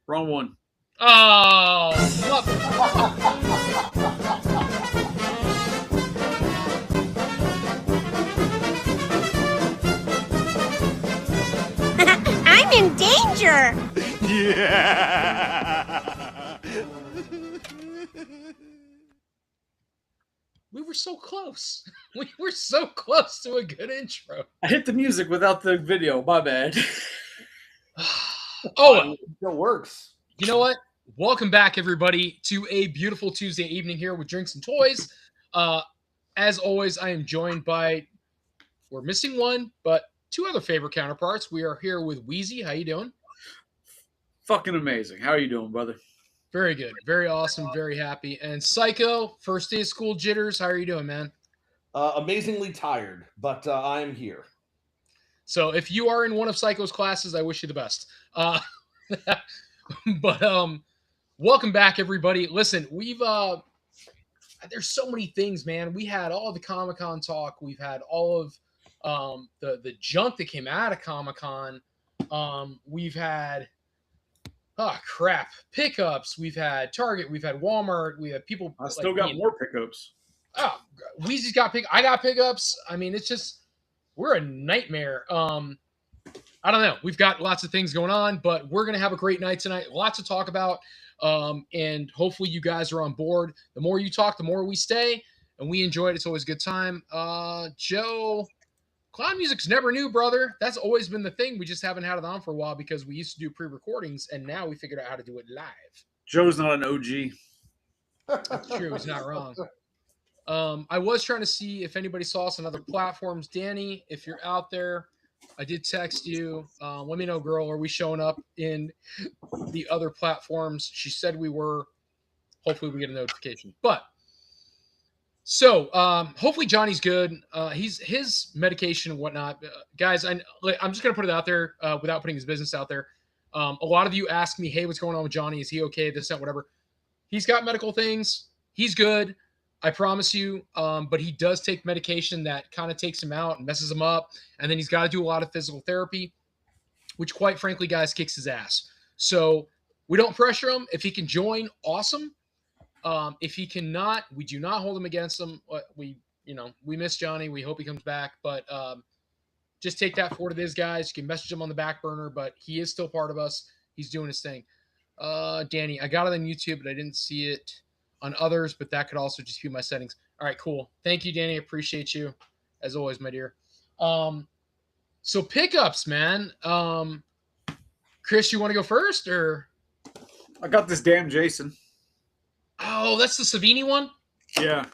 Wrong one. Oh, I'm in danger. Yeah. we were so close. We were so close to a good intro. I hit the music without the video. My bad. Oh, well. It still works. You know what? Welcome back, everybody, to a beautiful Tuesday evening here with Drinks and Toys. As always, I am joined by, we're missing one, but two other favorite counterparts. We are here with Wheezy. How you doing? Fucking amazing. How are you doing, brother? Very good. Very awesome. Very happy. And Psycho, first day of school jitters. How are you doing, man? Amazingly tired, but I'm here. So if you are in one of Psycho's classes, I wish you the best. But welcome back, everybody. Listen, we've there's so many things, man. We had all the Comic-Con talk. We've had all of the junk that came out of Comic-Con. We've had pickups. We've had Target. We've had Walmart. We have people. I still got more pickups. Oh, Wheezy's got I got pickups. I mean, it's just we're a nightmare. I don't know. We've got lots of things going on, but we're gonna have a great night tonight. Lots to talk about, and hopefully you guys are on board. The more you talk, the more we stay, and we enjoy it. It's always a good time. Joe, clown music's never new, brother. That's always been the thing. We just haven't had it on for a while because we used to do pre-recordings, and now we figured out how to do it live. Joe's not an OG. That's true. He's not wrong. I was trying to see if anybody saw us on other platforms. Danny, if you're out there, I did text you. Let me know, girl. Are we showing up in the other platforms? She said we were. Hopefully we get a notification. But so hopefully Johnny's good. He's his medication and whatnot. Guys, I'm just going to put it out there without putting his business out there. A lot of you ask me, hey, what's going on with Johnny? Is he okay? This, that, whatever. He's got medical things. He's good. I promise you, but he does take medication that kind of takes him out and messes him up. And then he's got to do a lot of physical therapy, which quite frankly, guys, kicks his ass. So we don't pressure him. If he can join, awesome. If he cannot, we do not hold him against him. We miss Johnny. We hope he comes back, but just take that for what it is, guys. You can message him on the back burner, but he is still part of us. He's doing his thing. Danny, I got it on YouTube, but I didn't see it on others, but that could also just be my settings. All right, cool. Thank you, Danny. I appreciate you as always, my dear. So pickups, man. Chris, you want to go first or? I got this damn Jason. Oh, that's the Savini one? Yeah.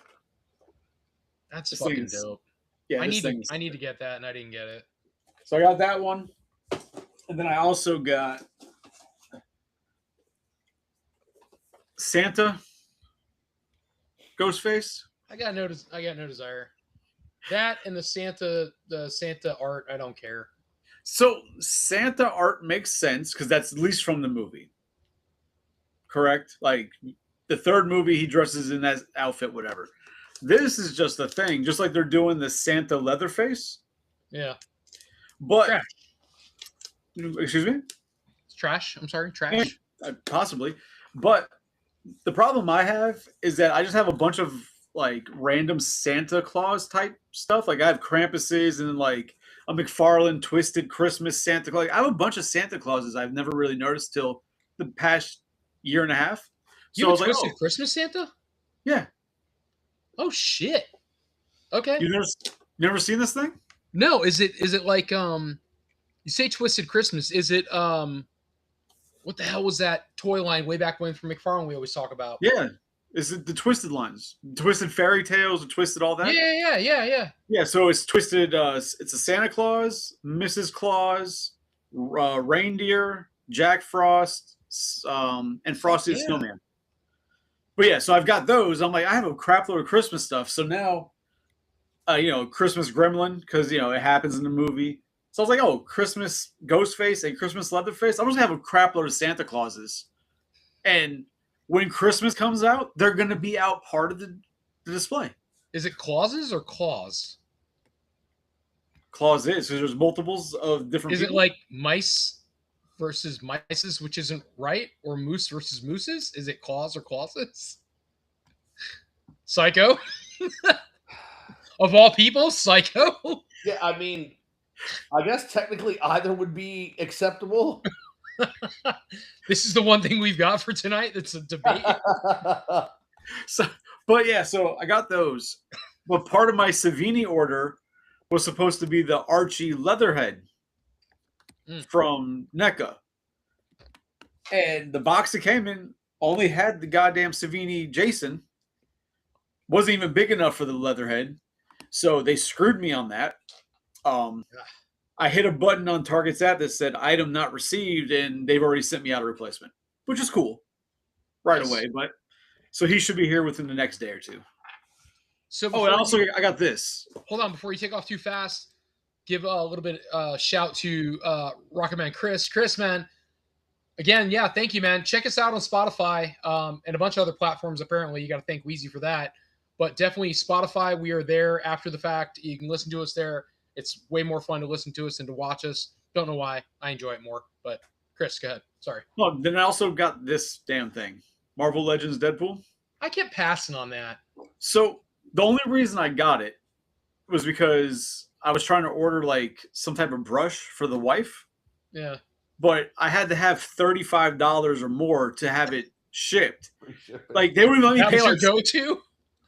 That's This fucking thing's- dope. Yeah. I this need thing's- to get that and I didn't get it. So I got that one. And then I also got Santa Ghostface. I got no desire. That and the Santa art, I don't care. So Santa art makes sense because that's at least from the movie. Correct? Like the third movie, he dresses in that outfit, whatever. This is just a thing, just like they're doing the Santa Leatherface. Yeah. But Trash. excuse me? It's trash. I'm sorry, trash. Possibly. But the problem I have is that I just have a bunch of like random Santa Claus type stuff. Like I have Krampuses and like a McFarlane Twisted Christmas Santa Claus. Like, I have a bunch of Santa Clauses I've never really noticed till the past year and a half. You So I have was a like, Twisted oh, Christmas Santa? yeah. Oh shit. Okay. You never seen this thing? No, is it like you say Twisted Christmas? Is it what the hell was that toy line way back when from McFarlane we always talk about? Yeah. Is it the Twisted lines? Twisted Fairy Tales, Twisted all that? Yeah. Yeah, so it's Twisted. It's a Santa Claus, Mrs. Claus, reindeer, Jack Frost, and Frosty the Yeah. Snowman. But yeah, so I've got those. I'm like, I have a crap load of Christmas stuff. So now, Christmas Gremlin, because, it happens in the movie. So I was like, oh, Christmas Ghostface and Christmas Leatherface. I'm just going to have a crap load of Santa Clauses. And when Christmas comes out, they're going to be out part of the display. Is it Clauses or Claws? Claus is, because there's multiples of different Is it people. like mice? versus mices, which isn't right, or moose versus mooses? Is it claws or clauses? Psycho. Of all people, Psycho. Yeah, I mean, I guess technically either would be acceptable. This is the one thing we've got for tonight. That's a debate. So, but yeah, so I got those. But part of my Savini order was supposed to be the Archie Leatherhead from NECA. And the box that came in only had the goddamn Savini Jason. Wasn't even big enough for the Leatherhead. So they screwed me on that. I hit a button on Target's app that said item not received, and they've already sent me out a replacement, which is cool right away. But so he should be here within the next day or two. So and also I got this. Hold on, before you take off too fast, give a little bit shout to Rocket Man Chris. Chris, man, again, yeah, thank you, man. Check us out on Spotify and a bunch of other platforms. Apparently, you got to thank Wheezy for that. But definitely Spotify, we are there after the fact. You can listen to us there. It's way more fun to listen to us than to watch us. Don't know why. I enjoy it more. But Chris, go ahead. Sorry. Well, then I also got this damn thing. Marvel Legends Deadpool. I kept passing on that. So the only reason I got it was because I was trying to order like some type of brush for the wife. Yeah. But I had to have $35 or more to have it shipped. Like they wouldn't let me pay like go-to.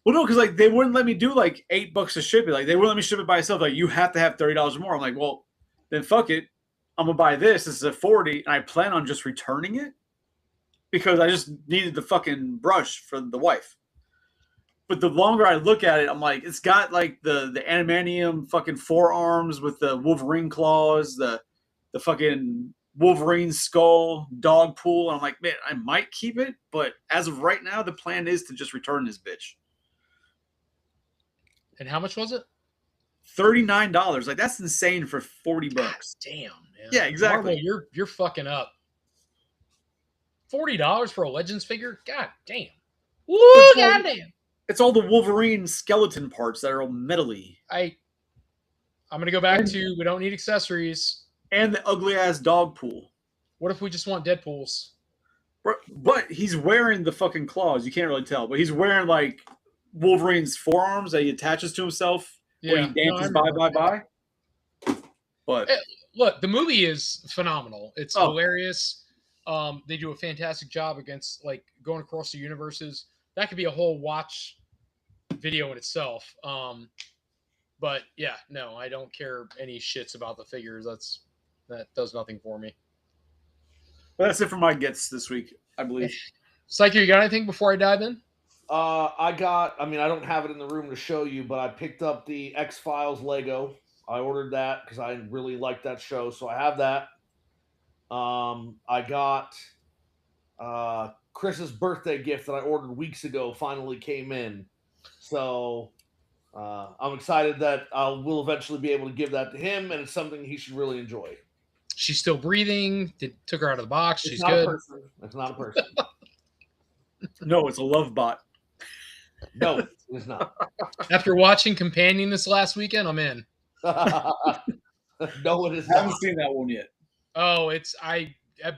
Well, no, because like they wouldn't let me do like $8 to ship it. Like they wouldn't let me ship it by itself. Like you have to have $30 or more. I'm like, well, then fuck it. I'm gonna buy this. This is a 40, and I plan on just returning it because I just needed the fucking brush for the wife. But the longer I look at it, I'm like, it's got like the animanium fucking forearms with the Wolverine claws, the fucking Wolverine skull, dog pool. And I'm like, man, I might keep it, but as of right now, the plan is to just return this bitch. And how much was it? $39. Like that's insane for $40. Damn, man. Yeah, exactly. Marvel, you're fucking up. $40 for a Legends figure? God damn. Woo, goddamn. It's all the Wolverine skeleton parts that are all metally. I'm gonna go back to we don't need accessories. And the ugly ass dog pool. What if we just want Deadpools? But he's wearing the fucking claws. You can't really tell, but he's wearing like Wolverine's forearms that he attaches to himself when he dances bye. But look, the movie is phenomenal. It's hilarious. They do a fantastic job against like going across the universes. That could be a whole watch video in itself. But yeah, no, I don't care any shits about the figures. That does nothing for me. Well, that's it for my gets this week, I believe. Psycho, you got anything before I dive in? I don't have it in the room to show you, but I picked up the X-Files Lego. I ordered that because I really liked that show, so I have that. I got Chris's birthday gift that I ordered weeks ago finally came in. So I'm excited that I will eventually be able to give that to him, and it's something he should really enjoy. She's still breathing. Took her out of the box. She's not good. A person. It's not a person. No, it's a love bot. No, it's not. After watching Companion this last weekend, I'm in. No, it is I haven't not. seen that one yet. Oh,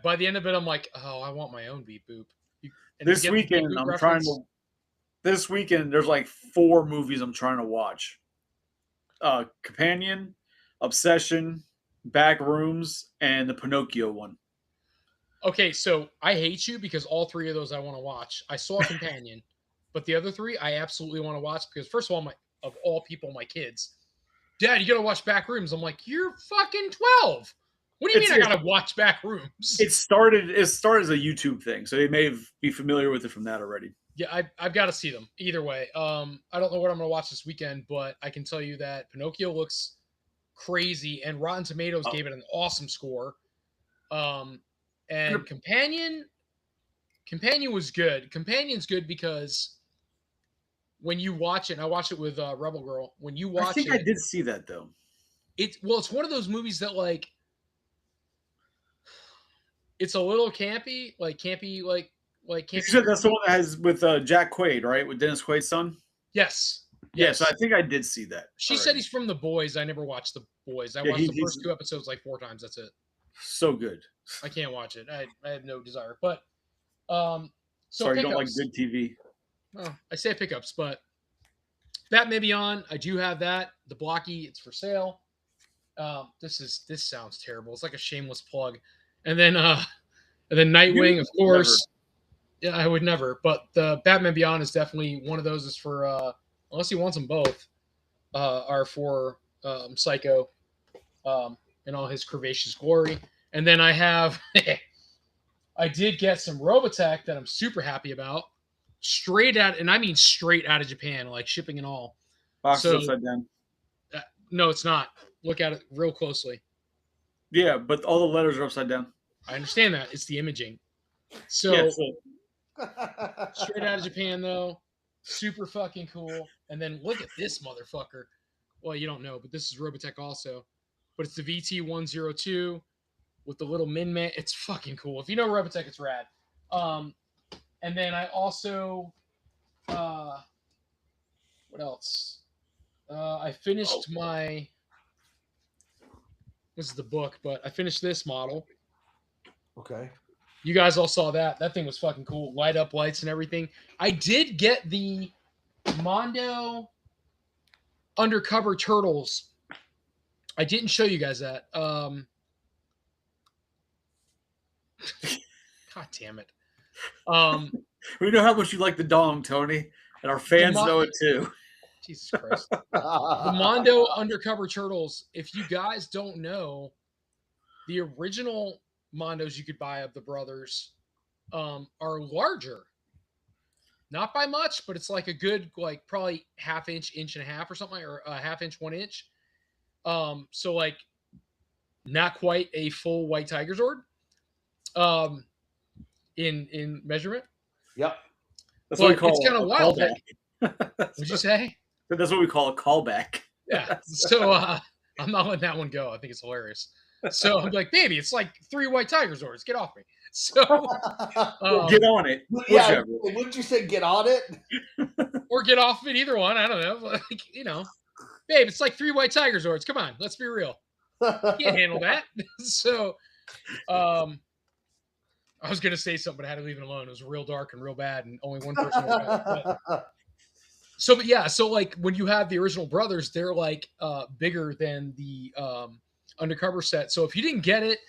by the end of it, I'm like, oh, I want my own beep boop. This weekend, This weekend, there's like 4 movies I'm trying to watch. Companion, Obsession, Back Rooms, and the Pinocchio one. Okay, so I hate you because all 3 of those I want to watch. I saw Companion, but the other 3 I absolutely want to watch because first of all, my kids, Dad, you gotta watch Back Rooms. I'm like, you're fucking 12. What do you mean I gotta watch Back Rooms? It started as a YouTube thing, so they may be familiar with it from that already. Yeah, I've got to see them either way. I don't know what I'm gonna watch this weekend, but I can tell you that Pinocchio looks crazy, and Rotten Tomatoes gave it an awesome score. And Companion was good. Companion's good because when you watch it, and I watched it with Rebel Girl. When you watch it, I did see that though. It's one of those movies that like it's a little campy, like campy. You said that's the one that has with Jack Quaid, right? With Dennis Quaid's son. Yes. Yes, I think I did see that. She said he's from The Boys. I never watched The Boys. I watched the first 2 episodes like 4 times. That's it. So good. I can't watch it. I have no desire. But so Sorry, you don't like pickups. good TV. Well, I say pickups, but Batman Beyond, I do have that. The blocky, it's for sale. This sounds terrible. It's like a shameless plug. And then Nightwing, of course. Never. Yeah, I would never. But the Batman Beyond is definitely one of those. Is for unless he wants them both, are for Psycho, in all his curvaceous glory. And then I have, I did get some Robotech that I'm super happy about. Straight out, and I mean straight out of Japan, like shipping and all. Box is upside down. No, it's not. Look at it real closely. Yeah, but all the letters are upside down. I understand that. It's the imaging. So, straight out of Japan, though. Super fucking cool. And then look at this motherfucker. Well, you don't know, but this is Robotech also. But it's the VT102 with the little Min-Man. It's fucking cool. If you know Robotech, it's rad. And then I also, what else? I finished my, this is the book, but I finished this model. Okay. You guys all saw that. That thing was fucking cool. Light up lights and everything. I did get the Mondo Undercover Turtles. I didn't show you guys that. God damn it. We know how much you like the dong, Tony, and our fans know it too. Jesus Christ. The Mondo Undercover Turtles, if you guys don't know, the original Mondos you could buy of the brothers are larger. Not by much, but it's like a good, like probably half inch, inch and a half or something, or a half inch, 1 inch. So like not quite a full White Tiger Zord in measurement. Yep. That's what we call it's kind of wild. What'd you say? That's what we call a callback. Yeah. So I'm not letting that one go. I think it's hilarious. So I'm like, baby, it's like 3 White Tiger Zords. Get off me. So get on it. Yeah, wouldn't you say get on it? Or get off of it, either one. I don't know. Like, you know, babe, it's like 3 White Tiger Zords. Come on, let's be real. You can't handle that. So I was gonna say something, but I had to leave it alone. It was real dark and real bad, and only one person was but yeah, so like when you have the original brothers, they're like bigger than the Undercover set. So if you didn't get it,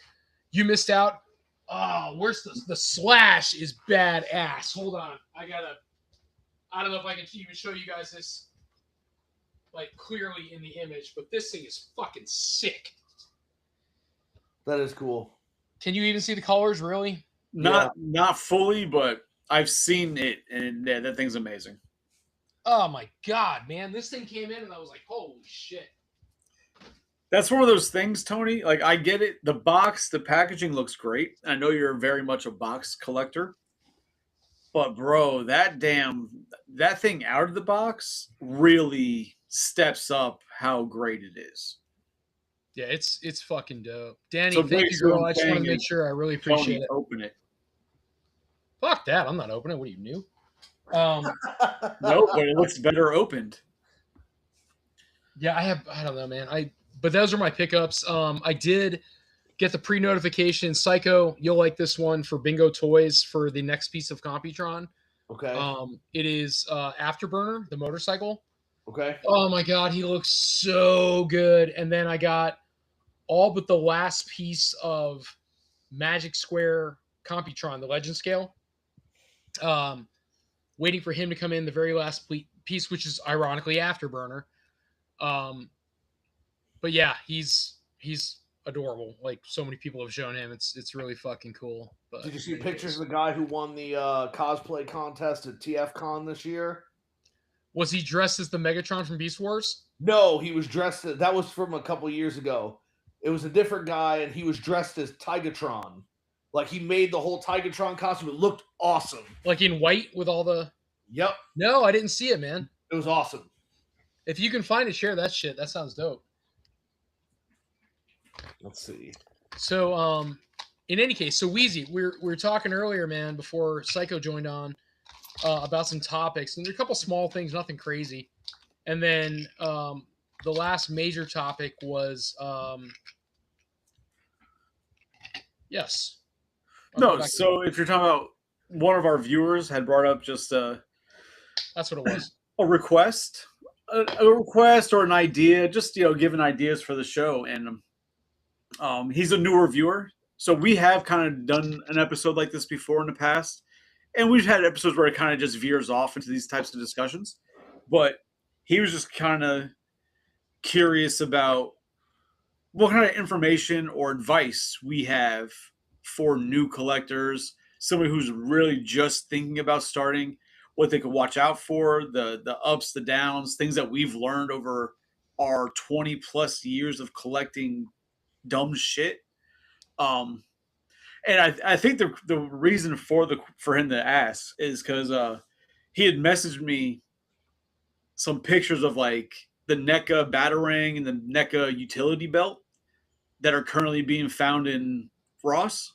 you missed out. Oh, where's the Slash is badass. Hold on. I don't know if I can even show you guys this like clearly in the image, but this thing is fucking sick. That is cool. Can you even see the colors, really? Not fully, but I've seen it, and yeah, that thing's amazing. Oh my god, man. This thing came in and I was like, holy shit. That's one of those things, Tony. Like, I get it. The box, the packaging looks great. I know you're very much a box collector. But, bro, that thing out of the box really steps up how great it is. Yeah, it's fucking dope. Danny, so thank you, girl. I just want to make sure I really appreciate it. Open it. Fuck that. I'm not opening it. What are you, new? Nope, but it looks better opened. Yeah, I don't know, man. But those are my pickups. I did get the pre-notification. Psycho, you'll like this one for Bingo Toys for the next piece of Computron. Okay. It is Afterburner, the motorcycle. Okay. Oh my god, he looks so good. And then I got all but the last piece of Magic Square Computron, the Legend Scale. Waiting for him to come in, the very last piece, which is ironically Afterburner. But yeah, he's adorable. Like so many people have shown him. It's really fucking cool. But did you see pictures of the guy who won the cosplay contest at TFCon this year? Was he dressed as the Megatron from Beast Wars? No, he was dressed as, that was from a couple years ago. It was a different guy, and he was dressed as Tigatron. Like, he made the whole Tigatron costume. It looked awesome. Like in white with all the... Yep. No, I didn't see it, man. It was awesome. If you can find it, share that shit. That sounds dope. Let's see. So, in any case, so Wheezy, we were talking earlier, man, before Psycho joined on, about some topics. And there's a couple small things, nothing crazy. And then the last major topic was Yes. I'll go No, back to so if you're talking about one of our viewers had brought up just that's what it was. a request, a request or an idea, just giving ideas for the show, and he's a newer viewer, so we have kind of done an episode like this before in the past, and we've had episodes where it kind of just veers off into these types of discussions, but he was just kind of curious about what kind of information or advice we have for new collectors, somebody who's really just thinking about starting, what they could watch out for, the ups, the downs, things that we've learned over our 20 plus years of collecting dumb shit. Um, and I think the reason for him to ask is because he had messaged me some pictures of like the NECA Batarang and the NECA utility belt that are currently being found in Ross.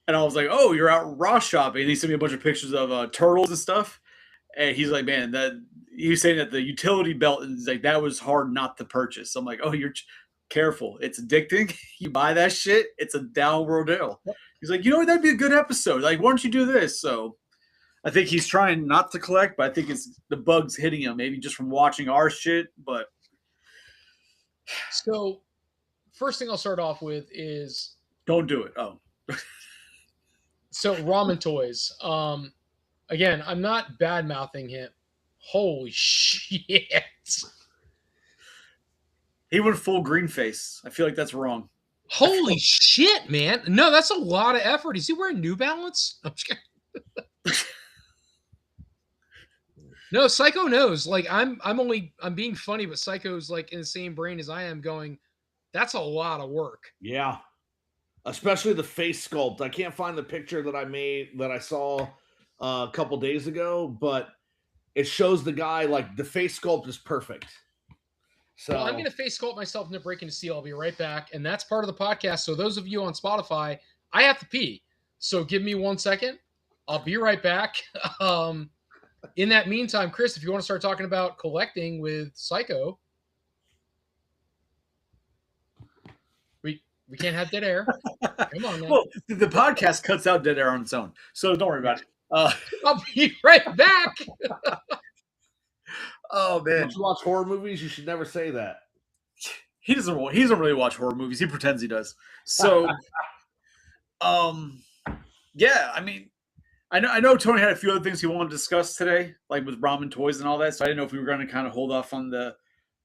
And I was like, "Oh, you're out Ross shopping." And he sent me a bunch of pictures of turtles and stuff. And he's like, "Man, that." He was saying that the utility belt is like that was hard not to purchase. I'm like, "Oh, you're careful. It's addicting. You buy that shit, it's a downward hill." He's like, "That'd be a good episode. Like, why don't you do this?" So I think he's trying not to collect, but I think it's the bugs hitting him, maybe just from watching our shit. But So, first thing I'll start off with is don't do it. Oh, so ramen toys. Again, I'm not bad mouthing him. Holy shit! he went full green face. I feel like that's wrong. Holy shit, man! No, that's a lot of effort. Is he wearing New Balance? I'm just kidding. No, Psycho knows. Like I'm being funny, but Psycho's like in the same brain as I am. Going, that's a lot of work. Yeah. Especially the face sculpt. I can't find the picture that I saw a couple days ago, but it shows the guy like the face sculpt is perfect. So Well, I'm going to face sculpt myself in the break into seal. I'll be right back, and that's part of the podcast. So those of you on Spotify, I have to pee. So give me 1 second. I'll be right back. In that meantime, Chris, if you want to start talking about collecting with Psycho, we can't have dead air. Come on, man. Well, the podcast cuts out dead air on its own, so don't worry about it. I'll be right back. Oh man, once you watch horror movies, you should never say that. he doesn't really watch horror movies. He pretends he does. So, yeah, I mean, I know Tony had a few other things he wanted to discuss today, like with ramen toys and all that. So I didn't know if we were going to kind of hold off on the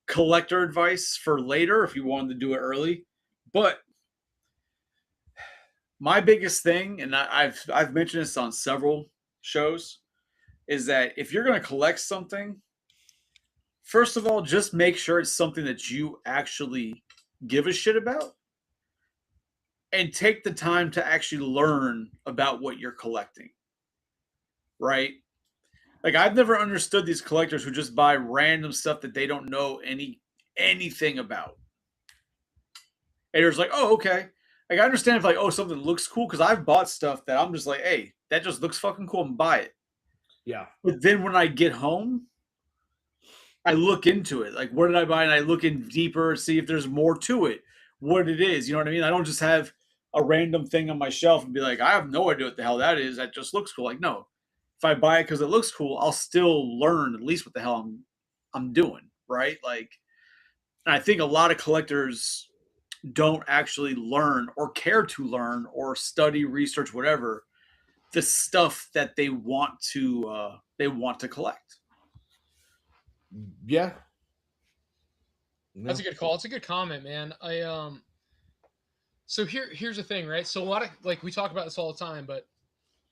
collector advice for later, if you wanted to do it early. But my biggest thing, and I've mentioned this on several shows, is that if you're going to collect something, first of all, just make sure it's something that you actually give a shit about, and take the time to actually learn about what you're collecting. Right? Like I've never understood these collectors who just buy random stuff that they don't know anything about. And it's like, oh, okay. Like I understand if like, oh, something looks cool, because I've bought stuff that I'm just like, hey, that just looks fucking cool, and buy it. Yeah. But then when I get home, I look into it. Like, what did I buy? And I look in deeper, see if there's more to it, what it is. You know what I mean? I don't just have a random thing on my shelf and be like, I have no idea what the hell that is. That just looks cool. Like, no. If I buy it because it looks cool, I'll still learn at least what the hell I'm doing, right? Like, and I think a lot of collectors don't actually learn or care to learn or study, research, whatever, the stuff that they want to collect. Yeah. That's a good call. It's a good comment, man. So here's the thing, right? So a lot of, like, we talk about this all the time, but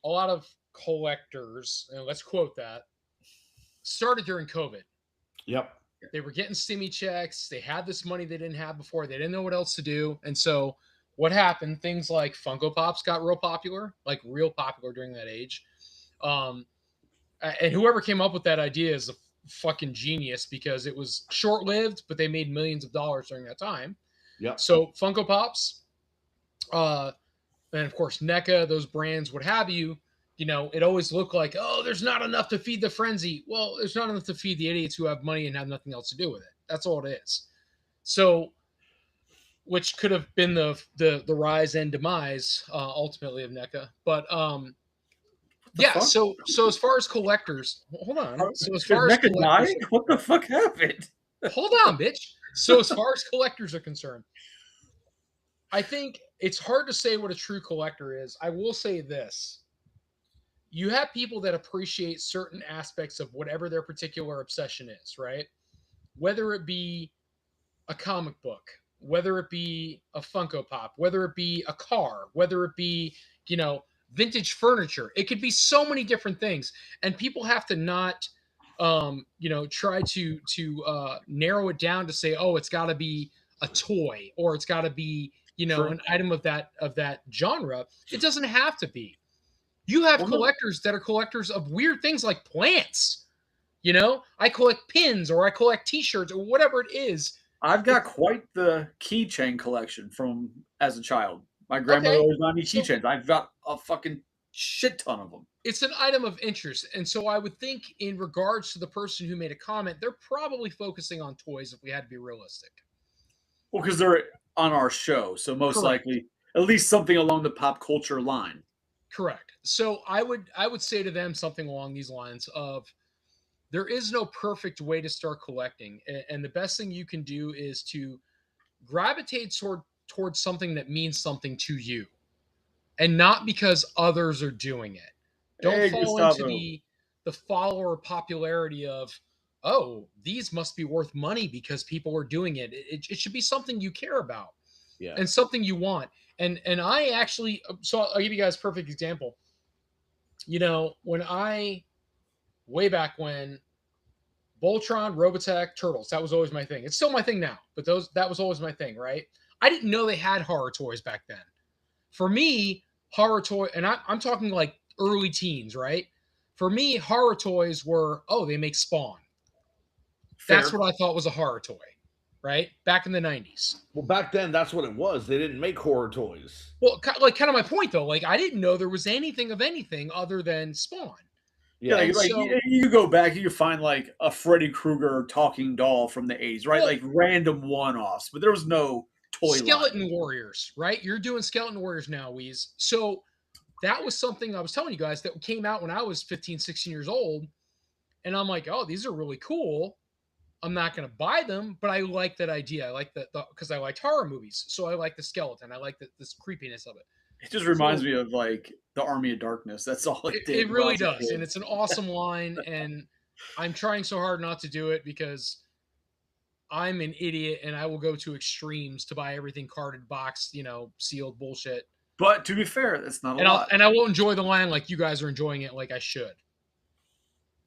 a lot of collectors, and let's quote that, started during COVID. Yep. They were getting stimmy checks. They had this money they didn't have before. They didn't know what else to do. And so what happened? Things like Funko Pops got real popular during that age. And whoever came up with that idea is a fucking genius, because it was short-lived, but they made millions of dollars during that time. Yep. So Funko Pops, and of course NECA, those brands, what have you, it always looked like, oh, there's not enough to feed the frenzy. Well, there's not enough to feed the idiots who have money and have nothing else to do with it. That's all it is. So which could have been the rise and demise ultimately of NECA. But yeah, fuck? so as far as collectors, hold on. So as Did far as NECA collectors, die? What the fuck happened? hold on, bitch. So as far as collectors are concerned, I think it's hard to say what a true collector is. I will say this. You have people that appreciate certain aspects of whatever their particular obsession is, right? Whether it be a comic book, whether it be a Funko Pop, whether it be a car, whether it be, vintage furniture. It could be so many different things. And people have to not try to narrow it down to say, oh, it's got to be a toy or it's got to be, True. an item of that genre. It doesn't have to be. You have Well, no. collectors that are collectors of weird things like plants. I collect pins or I collect T-shirts or whatever it is. I've got quite the keychain collection from as a child. My grandmother Okay. always got me So- keychains. I've got a fucking shit ton of them. It's an item of interest. And so I would think in regards to the person who made a comment, they're probably focusing on toys if we had to be realistic. Well, because they're on our show, so most Correct. likely at least something along the pop culture line. Correct. So I would say to them something along these lines of there is no perfect way to start collecting. And the best thing you can do is to gravitate towards something that means something to you and not because others are doing it. Don't Hey, fall Gustavo. into the follower popularity of, oh, these must be worth money because people are doing it. It should be something you care about Yeah. and something you want. And I actually, so I'll give you guys a perfect example. Way back when, Voltron, Robotech, Turtles, that was always my thing. It's still my thing now, but that was always my thing, right? I didn't know they had horror toys back then. For me, horror toy, and I'm talking like early teens, right? For me, horror toys were, oh, they make Spawn. That's Fair. what I thought was a horror toy, right? Back in the 90s. Well, back then, that's what it was. They didn't make horror toys. Well, like kind of my point though, like I didn't know there was anything of anything other than Spawn. Yeah, And like so- you go back, you find like a Freddy Krueger talking doll from the 80s, right? Well- like random one-offs, but there was no toy Skeleton line. Warriors, right? You're doing Skeleton Warriors now, Weez. So that was something I was telling you guys that came out when I was 15, 16 years old. And I'm like, oh, these are really cool. I'm not going to buy them, but I like that idea. I like that because I liked horror movies. So I like the skeleton. I like this creepiness of it. It just reminds me of like the Army of Darkness. That's all it did. It really when I was a does. kid. And it's an awesome line. And I'm trying so hard not to do it because I'm an idiot and I will go to extremes to buy everything carded, boxed, sealed bullshit. But to be fair, that's not a lot. And I won't enjoy the line like you guys are enjoying it like I should.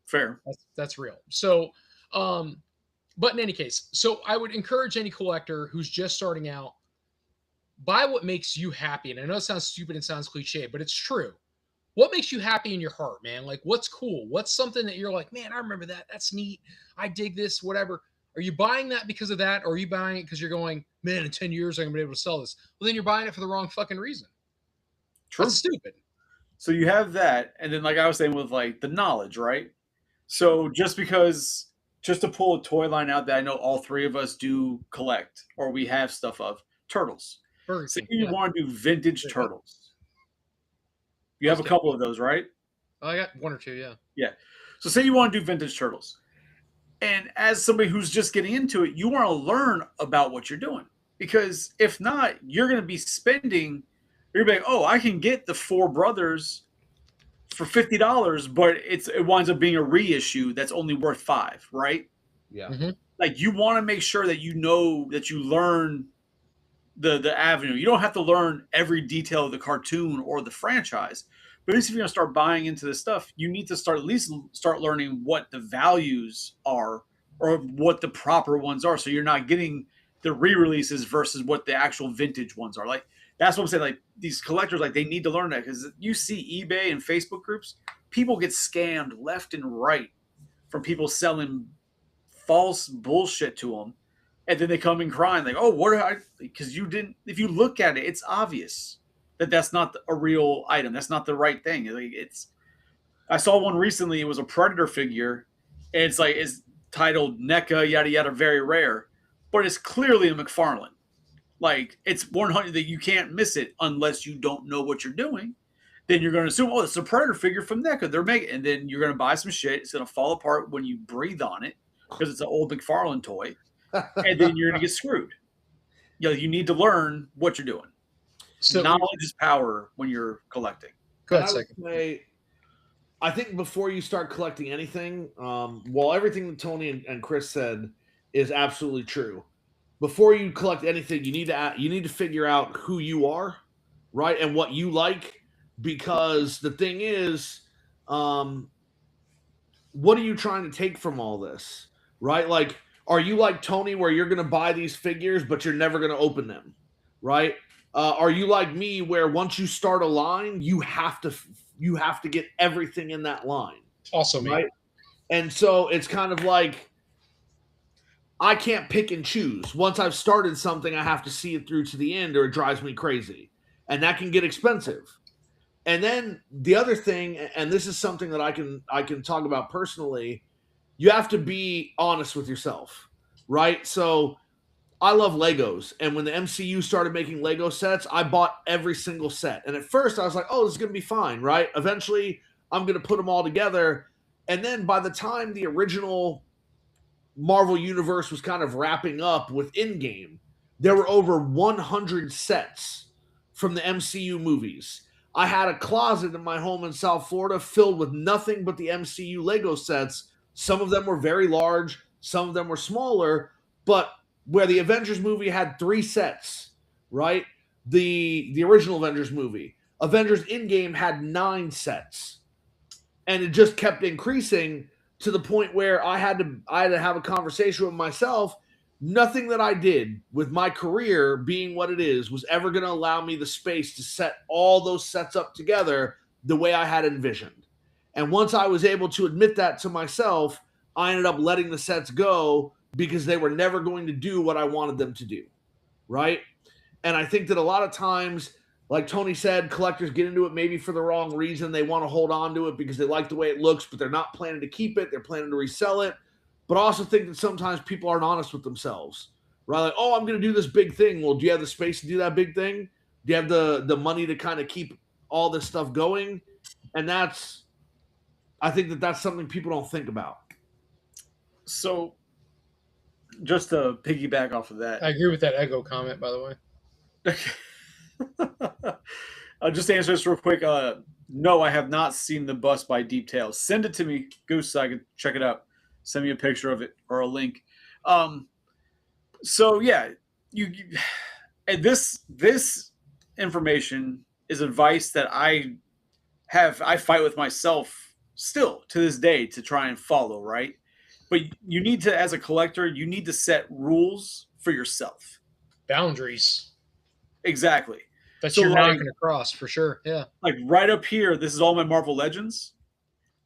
Fair. That's real. So, but in any case, so I would encourage any collector who's just starting out, buy what makes you happy. And I know it sounds stupid and sounds cliche, but it's true. What makes you happy in your heart, man? Like what's cool? What's something that you're like, man, I remember that. That's neat. I dig this, whatever. Are you buying that because of that? Or are you buying it because you're going, man, in 10 years, I'm going to be able to sell this? Well, then you're buying it for the wrong fucking reason. True. That's stupid. So you have that, and then like I was saying with like the knowledge, right? So just to pull a toy line out that I know all three of us do collect or we have stuff of turtles. Burger So King, you yeah. want to do vintage Yeah. turtles. You have a Okay. couple of those, right? I got one or two, yeah. So say you want to do vintage turtles. And as somebody who's just getting into it, you want to learn about what you're doing. Because if not, you're going to be spending, you're going to be like, oh, I can get the Four Brothers for $50, but it winds up being a reissue that's only worth $5, right? Yeah. Mhm. Like you want to make sure that you know that you learn the avenue. You don't have to learn every detail of the cartoon or the franchise. But at least if you're going to start buying into this stuff, you need to at least start learning what the values are or what the proper ones are. So you're not getting the re-releases versus what the actual vintage ones are. Like that's what I'm saying. Like these collectors, like they need to learn that because you see eBay and Facebook groups, people get scammed left and right from people selling false bullshit to them. And then they come in crying like, oh, what are I, because you didn't, if you look at it, it's obvious that that's not a real item. That's not the right thing. Like I saw one recently. It was a Predator figure, and it's titled NECA yada yada very rare, but it's clearly a McFarlane. Like it's 100 that you can't miss it unless you don't know what you're doing. Then you're going to assume, oh, it's a Predator figure from NECA. They're making, and then you're going to buy some shit. It's going to fall apart when you breathe on it because it's an old McFarlane toy, and then you're going to get screwed. You need to learn what you're doing. So knowledge is power when you're collecting. Go ahead, second. I think before you start collecting anything, while everything that Tony and Chris said is absolutely true, before you collect anything, you need to figure out who you are, right, and what you like. Because the thing is, what are you trying to take from all this, right? Like, are you like Tony, where you're going to buy these figures, but you're never going to open them, right? Are you like me, where once you start a line, you have to get everything in that line? Also me. Right? And so it's kind of like I can't pick and choose. Once I've started something, I have to see it through to the end, or it drives me crazy, and that can get expensive. And then the other thing, and this is something that I can talk about personally, you have to be honest with yourself, right? So I love Legos, and when the MCU started making Lego sets, I bought every single set. And at first I was like, oh, this is going to be fine, right? Eventually I'm going to put them all together. And then by the time the original Marvel Universe was kind of wrapping up with Endgame, there were over 100 sets from the MCU movies. I had a closet in my home in South Florida filled with nothing but the MCU Lego sets. Some of them were very large, some of them were smaller, but where the Avengers movie had 3 sets, right? The original Avengers movie. Avengers Endgame had 9 sets. And it just kept increasing to the point where I had to have a conversation with myself. Nothing that I did with my career being what it is was ever going to allow me the space to set all those sets up together the way I had envisioned. And once I was able to admit that to myself, I ended up letting the sets go because they were never going to do what I wanted them to do, right? And I think that a lot of times, like Tony said, collectors get into it maybe for the wrong reason. They want to hold on to it because they like the way it looks, but they're not planning to keep it. They're planning to resell it. But I also think that sometimes people aren't honest with themselves, right? Like, oh, I'm going to do this big thing. Well, do you have the space to do that big thing? Do you have the money to kind of keep all this stuff going? And I think that's something people don't think about. So just to piggyback off of that. I agree with that Ego comment, by the way. I'll just answer this real quick. No, I have not seen the bust by Deep Tales. Send it to me, Goose, so I can check it out. Send me a picture of it or a link. So yeah, you and this information is advice that I fight with myself still to this day to try and follow, right? But you need to, as a collector, you need to set rules for yourself. Boundaries. Exactly. That you're not going to cross, for sure. Yeah. Like right up here, this is all my Marvel Legends.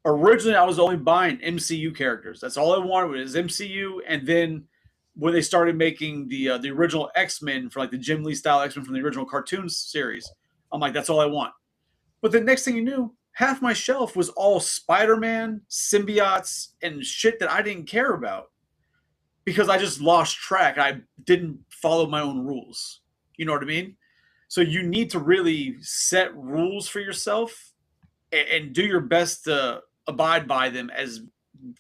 Originally, I was only buying MCU characters. That's all I wanted was MCU. And then when they started making the original X-Men for like the Jim Lee style X-Men from the original cartoon series, I'm like, that's all I want. But the next thing you knew, half my shelf was all Spider-Man, symbiotes, and shit that I didn't care about because I just lost track. I didn't follow my own rules. You know what I mean? So you need to really set rules for yourself and do your best to abide by them as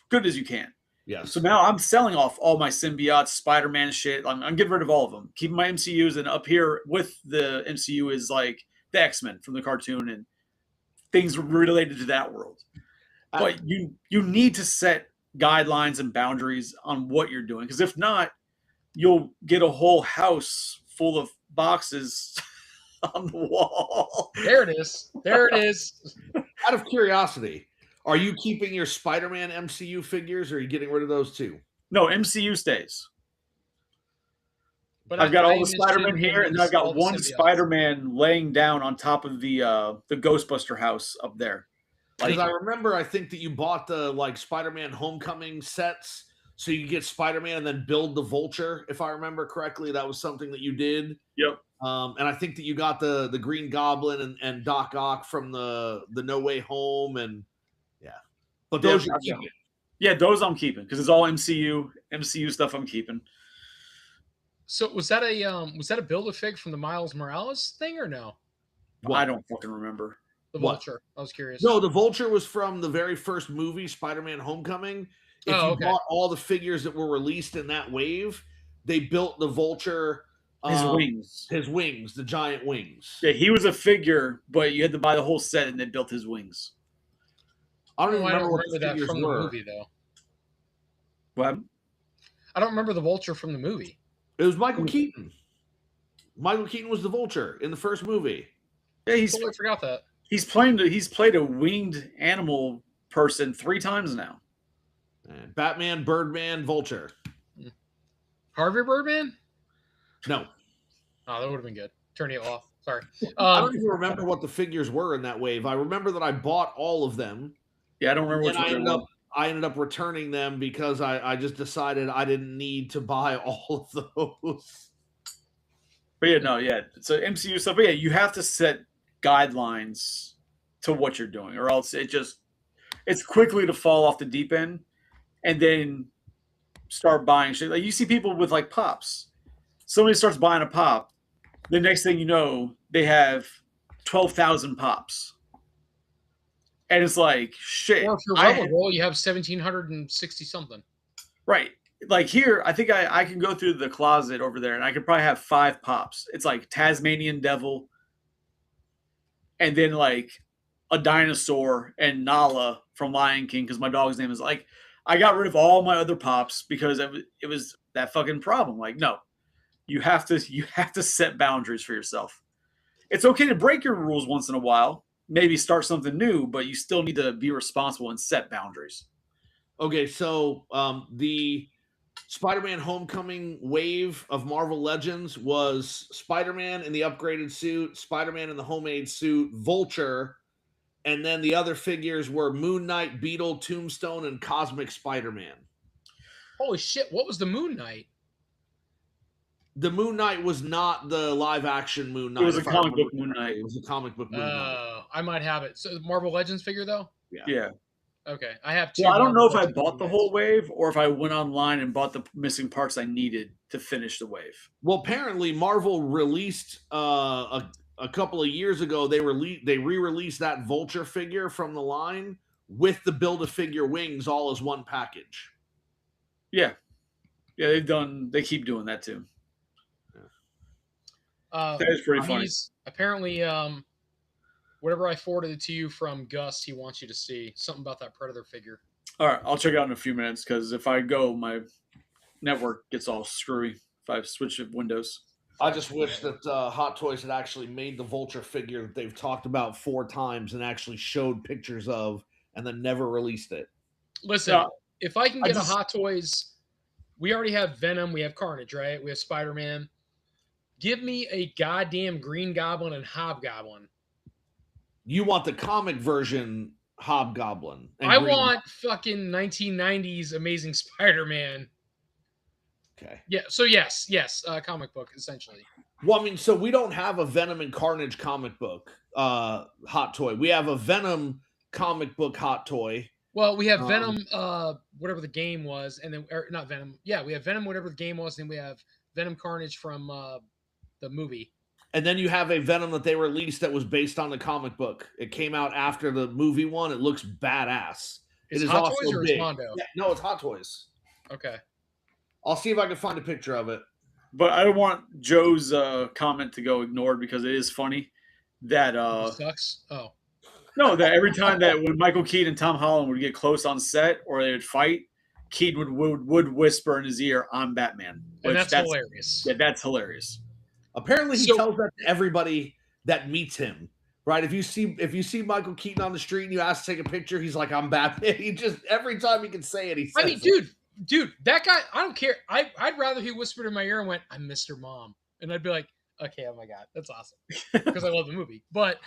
good as you can. Yes. So now I'm selling off all my symbiotes, Spider-Man shit. I'm getting rid of all of them. Keeping my MCUs, and up here with the MCU is like the X-Men from the cartoon and things related to that world. But you need to set guidelines and boundaries on what you're doing, because if not, you'll get a whole house full of boxes on the wall. There it is. There it is. Out of curiosity, are you keeping your Spider-Man MCU figures, or are you getting rid of those too? No, MCU stays. But I've got all the Spider-Man here, and then I've got one Spider-Man laying down on top of the Ghostbuster house up there. Because I remember, I think that you bought the like Spider-Man Homecoming sets, so you get Spider-Man and then build the Vulture. If I remember correctly, that was something that you did. Yep. And I think that you got the Green Goblin and Doc Ock from the No Way Home, and yeah. But those you're keeping. Yeah, those I'm keeping because it's all MCU stuff I'm keeping. So was that a Build-A-Fig from the Miles Morales thing or no? I don't fucking remember. The What? Vulture. I was curious. No, the Vulture was from the very first movie, Spider-Man: Homecoming. If you okay. bought all the figures that were released in that wave, they built the Vulture. His wings. His wings, the giant wings. Yeah, he was a figure, but you had to buy the whole set, and they built his wings. I don't even I don't remember what the that figures from were. the movie though. What? I don't remember the Vulture from the movie. It was Michael Keaton. Michael Keaton was the Vulture in the first movie. Yeah, I totally forgot that. He's played a winged animal person 3 times now. Batman, Birdman, Vulture. Harvey Birdman? No. Oh, that would have been good. Turning it off. Sorry. I don't even remember what the figures were in that wave. I remember that I bought all of them. Yeah, I don't remember which one. I ended up returning them because I just decided I didn't need to buy all of those. But yeah, no, yeah. So MCU stuff, but yeah, you have to set guidelines to what you're doing, or else it's quickly to fall off the deep end and then start buying shit. Like you see people with like pops. Somebody starts buying a pop, the next thing you know, they have 12,000 pops. And it's like, shit. Or if you're Rebel Girl, you have 1,760 something. Right. Like here, I think I can go through the closet over there and I could probably have 5 pops. It's like Tasmanian Devil and then like a dinosaur and Nala from Lion King because my dog's name is like, I got rid of all my other pops because it was that fucking problem. Like, no, you have to set boundaries for yourself. It's okay to break your rules once in a while, maybe start something new, but you still need to be responsible and set boundaries. Okay, so the Spider-Man Homecoming wave of Marvel Legends was Spider-Man in the upgraded suit, Spider-Man in the homemade suit, Vulture, and then the other figures were Moon Knight, Beetle, Tombstone, and Cosmic Spider-Man. Holy shit, what was the Moon Knight? The Moon Knight was not the live-action Moon Knight. It was a comic book Moon Knight. It was a comic book Moon Knight. I might have it. So the Marvel Legends figure, though? Yeah. Okay, I have 2. Well, I don't know if I bought the whole wave or if I went online and bought the missing parts I needed to finish the wave. Well, apparently Marvel released a couple of years ago. They re-released that Vulture figure from the line with the Build-A-Figure wings all as one package. Yeah, they keep doing that too. That is pretty funny. Apparently, whatever I forwarded to you from Gus, he wants you to see something about that Predator figure. All right, I'll check it out in a few minutes because if I go, my network gets all screwy if I switch windows. I just wish that Hot Toys had actually made the Vulture figure that they've talked about 4 times and actually showed pictures of and then never released it. Listen, if I can get a Hot Toys, we already have Venom, we have Carnage, right? We have Spider-Man. Give me a goddamn Green Goblin and Hobgoblin. You want the comic version Hobgoblin. I want fucking 1990s Amazing Spider-Man. Okay. Yeah, so yes, comic book, essentially. Well, I mean, so we don't have a Venom and Carnage comic book Hot Toy. We have a Venom comic book Hot Toy. Well, we have Venom, whatever the game was, and then, not Venom. Yeah, we have Venom, whatever the game was, and then we have Venom Carnage from the movie. And then you have a Venom that they released that was based on the comic book. It came out after the movie one. It looks badass. Is it Hot Toys or is Mondo? Yeah, no, it's Hot Toys. Okay. I'll see if I can find a picture of it. But I don't want Joe's comment to go ignored because it is funny that it sucks. Oh. No, that every time that when Michael Keaton and Tom Holland would get close on set or they would fight, Keaton would whisper in his ear, "I'm Batman." And that's hilarious. Yeah, that's hilarious. Apparently, he tells that to everybody that meets him. Right? If you see Michael Keaton on the street and you ask to take a picture, he's like, "I'm Batman." He just every time he can say it, he says. I mean, dude, that guy. I don't care. I'd rather he whispered in my ear and went, "I'm Mr. Mom," and I'd be like, "Okay, oh my god, that's awesome," because I love the movie. But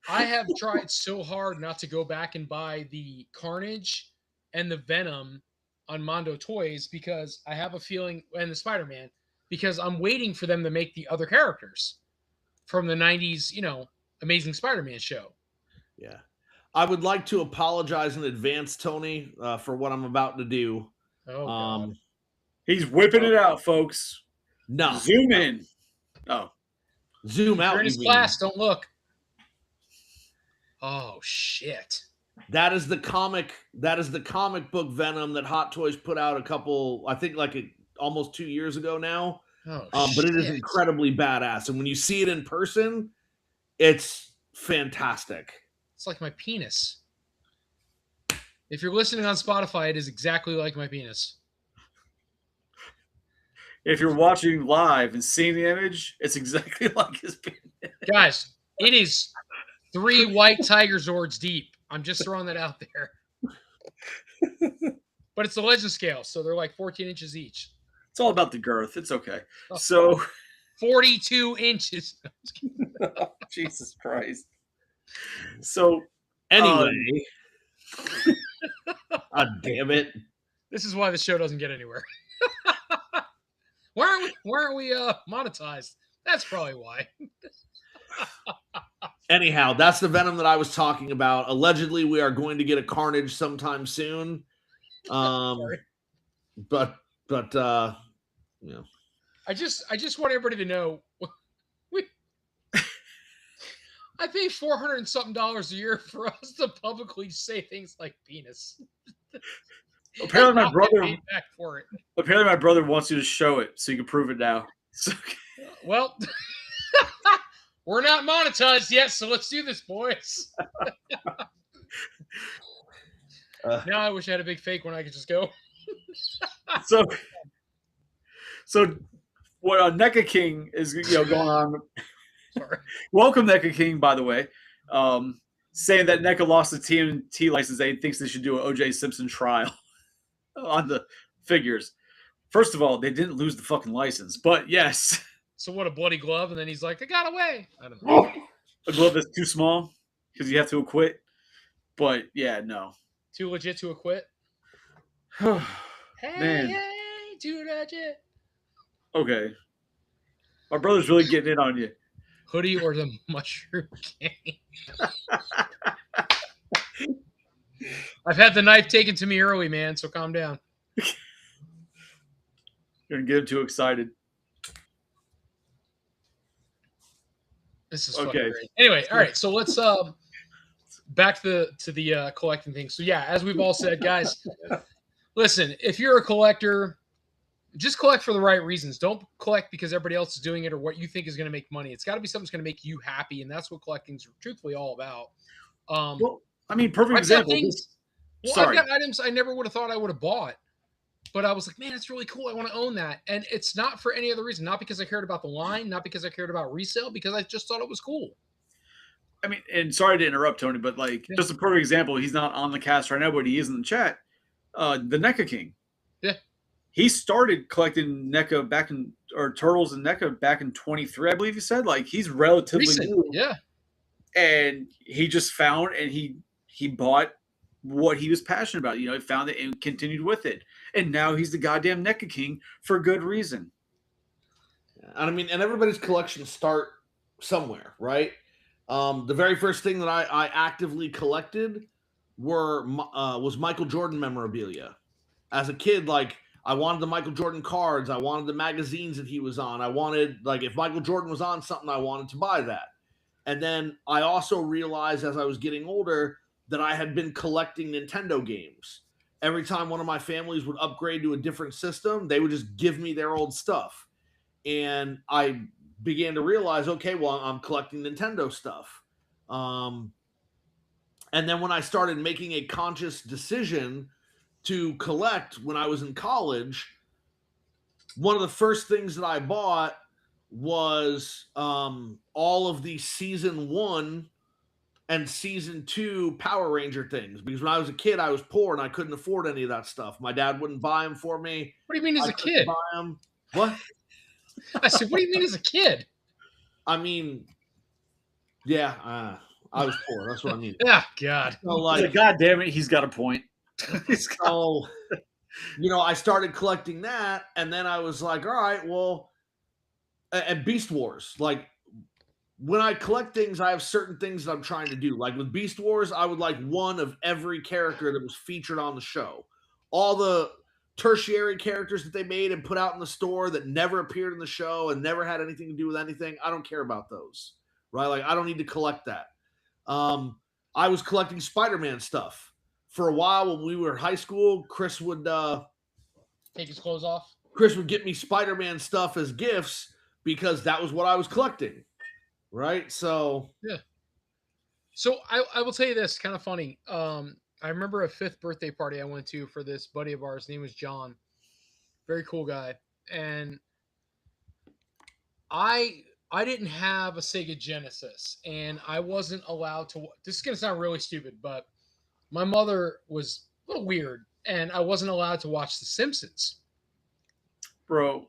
I have tried so hard not to go back and buy the Carnage and the Venom on Mondo Toys because I have a feeling, and the Spider-Man, because I'm waiting for them to make the other characters from the 90s, Amazing Spider-Man show. Yeah. I would like to apologize in advance, Tony, for what I'm about to do. Oh, God. He's whipping it out, folks. No. Zoom in. Oh, Zoom You're out. in his You mean. class. Don't look. Oh shit. That is the comic book Venom that Hot Toys put out almost 2 years ago now. Oh, But it is shit. incredibly badass. And when you see it in person, it's fantastic. It's like my penis. If you're listening on Spotify, it is exactly like my penis. if you're watching live and seeing the image, it's exactly like his penis. Guys, it is 3 white tiger zords deep. I'm just throwing that out there. But it's the legend scale, so they're like 14 inches each. It's all about the girth. It's okay. Oh, So, 42 inches. Jesus Christ. So, Anyway. God damn it. This is why the show doesn't get anywhere. Why aren't we monetized? That's probably why. Anyhow, that's the Venom that I was talking about. Allegedly, we are going to get a Carnage sometime soon. But you know. I just want everybody to know I pay $400 and something a year for us to publicly say things like penis. apparently my Not get brother paid back for it. wants you to show it so you can prove it now. So, Well, we're not monetized yet, so let's do this, boys. Now I wish I had a big fake when I could just go. so what NECA King is going on. Sorry. Welcome NECA King, by the way. Saying that NECA lost the TMT license, they thinks they should do an OJ Simpson trial on the figures. First of all, they didn't lose the fucking license, but yes. So what, a bloody glove, and then he's like, I got away. I don't know. A glove that's too small because you have to acquit. But yeah, no. Too legit to acquit. Man. Hey, too legit. Okay. My brother's really getting in on you. Hoodie or the Mushroom King. I've had the knife taken to me early, man, so calm down. You're going to get him too excited. This is Okay. fucking great. Anyway, all right, so let's back to the collecting thing. So yeah, as we've all said, guys, listen, if you're a collector, just collect for the right reasons. Don't collect because everybody else is doing it or what you think is going to make money. It's got to be something that's going to make you happy, and that's what collecting's truthfully all about. Well, I mean, perfect I've got example. things- Sorry. I've got items I never would have thought I would have bought, but I was like, man, it's really cool. I want to own that. And it's not for any other reason. Not because I cared about the line, not because I cared about resale, because I just thought it was cool. I mean, and sorry to interrupt, Tony, but like, just a perfect example. He's not on the cast right now, but he is in the chat. The NECA King. Yeah. He started collecting NECA turtles and NECA back in 23, I believe he said. Like, he's relatively Recent. new. Yeah. And he just found and he bought what he was passionate about. He found it and continued with it. And now he's the goddamn NECA King for good reason. And I mean, and everybody's collections start somewhere, right? The very first thing that I actively collected was Michael Jordan memorabilia. As a kid, like, I wanted the Michael Jordan cards. I wanted the magazines that he was on. I wanted, like, if Michael Jordan was on something, I wanted to buy that. And then I also realized as I was getting older that I had been collecting Nintendo games. Every time one of my families would upgrade to a different system, they would just give me their old stuff. And I began to realize, okay, well, I'm collecting Nintendo stuff. And then when I started making a conscious decision to collect when I was in college, one of the first things that I bought was all of the season 1 and season 2 Power Ranger things. Because when I was a kid, I was poor and I couldn't afford any of that stuff. My dad wouldn't buy them for me. What do you mean as I a couldn't kid? buy 'em. What? I said, what do you mean as a kid? I mean, yeah, I was poor. That's what I mean. Yeah, God. So, Like, like, God damn it, he's got a point. so, I started collecting that, and then I was like, all right, well, and Beast Wars. Like, when I collect things, I have certain things that I'm trying to do. Like with Beast Wars, I would like one of every character that was featured on the show. All the tertiary characters that they made and put out in the store that never appeared in the show and never had anything to do with anything, I don't care about those, right? Like, I don't need to collect that. I was collecting Spider-Man stuff for a while when we were in high school. Chris would Take his clothes off. Chris would get me Spider-Man stuff as gifts because that was what I was collecting, right? So yeah. So I will tell you this, kind of funny. I remember a 5th birthday party I went to for this buddy of ours. His name was John. Very cool guy. And I didn't have a Sega Genesis, and I wasn't allowed to. This is going to sound really stupid, but my mother was a little weird, and I wasn't allowed to watch The Simpsons. Bro,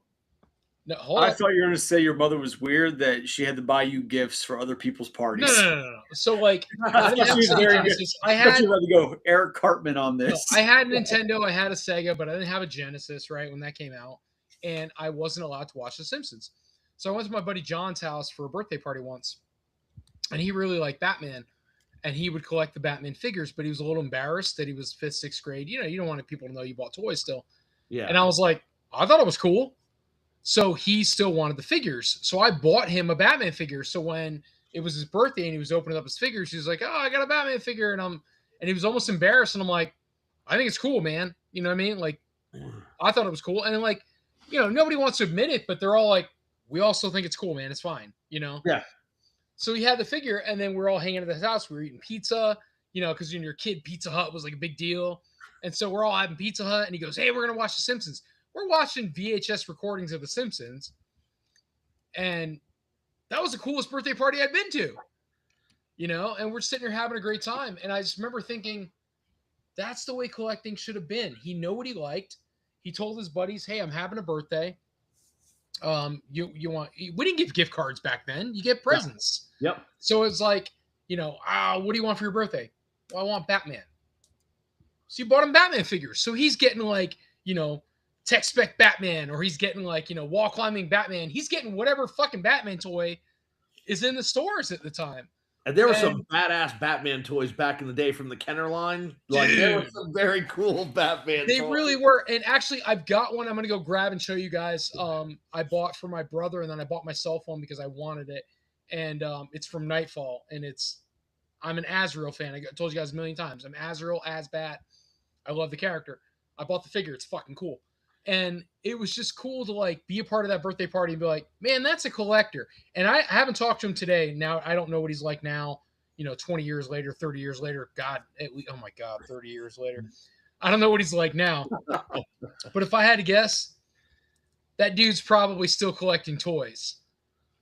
No, I thought you were going to say your mother was weird that she had to buy you gifts for other people's parties. No. So, like, I I didn't have thought a Sega Genesis. I had you had to go Eric Cartman on no, this. I had a Nintendo, I had a Sega, but I didn't have a Genesis, right, when that came out, and I wasn't allowed to watch The Simpsons. So I went to my buddy John's house for a birthday party once, and he really liked Batman, and he would collect the Batman figures, but he was a little embarrassed that he was 5th, 6th grade. You know, you don't want people to know you bought toys still. yeah. And I was like, I thought it was cool. So he still wanted the figures. So I bought him a Batman figure. So when it was his birthday and he was opening up his figures, he was like, "Oh, I got a Batman figure." And he was almost embarrassed. And I'm like, I think it's cool, man. You know what I mean? Like, I thought it was cool. And then, like, you know, nobody wants to admit it, but they're all like, we also think it's cool, man. It's fine, you know? Yeah. So he had the figure, and then we're all hanging at his house. We were eating pizza, you know, because when you're a kid, Pizza Hut was like a big deal. And so we're all having Pizza Hut, and he goes, "Hey, we're going to watch The Simpsons." We're watching VHS recordings of The Simpsons. And that was the coolest birthday party I'd been to, you know? And we're sitting here having a great time. And I just remember thinking, that's the way collecting should have been. He knew what he liked. He told his buddies, "Hey, I'm having a birthday. You want?" We didn't give gift cards back then. You get presents. Yep. So it's like, you know, what do you want for your birthday? Well, I want Batman. So you bought him Batman figures. So he's getting, like, you know, Tech Spec Batman, or he's getting, like, you know, wall climbing Batman. He's getting whatever fucking Batman toy is in the stores at the time. And there were some badass Batman toys back in the day from the Kenner line. Like, there were some very cool Batman They toys. really were. And actually, I've got one I'm going to go grab and show you guys. I bought for my brother, and then I bought my cell phone because I wanted it. And it's from Nightfall. And I'm an Azrael fan. I told you guys a million times. I'm Azrael, Azbat. I love the character. I bought the figure. It's fucking cool. And it was just cool to, like, be a part of that birthday party and be like, man, that's a collector. And I haven't talked to him today. Now, I don't know what he's like now, you know, 20 years later, 30 years later. God, oh my God, 30 years later. I don't know what he's like now. But if I had to guess, that dude's probably still collecting toys.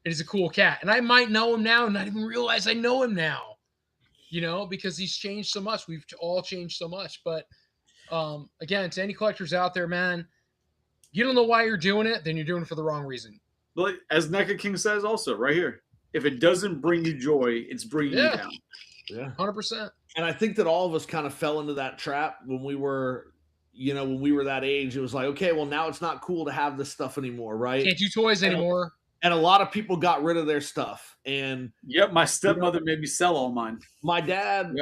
And he's a cool cat. And I might know him now and not even realize I know him now, you know, because he's changed so much. We've all changed so much. But again, to any collectors out there, man, you don't know why you're doing it, then you're doing it for the wrong reason. Like, as NECA King says also, right here, if it doesn't bring you joy, it's bringing you down. Yeah. 100%. And I think that all of us kind of fell into that trap when we were, you know, when we were that age. It was like, okay, well, now it's not cool to have this stuff anymore, right? Can't do toys anymore. And a lot of people got rid of their stuff. And Yep, my stepmother made me sell all mine. my dad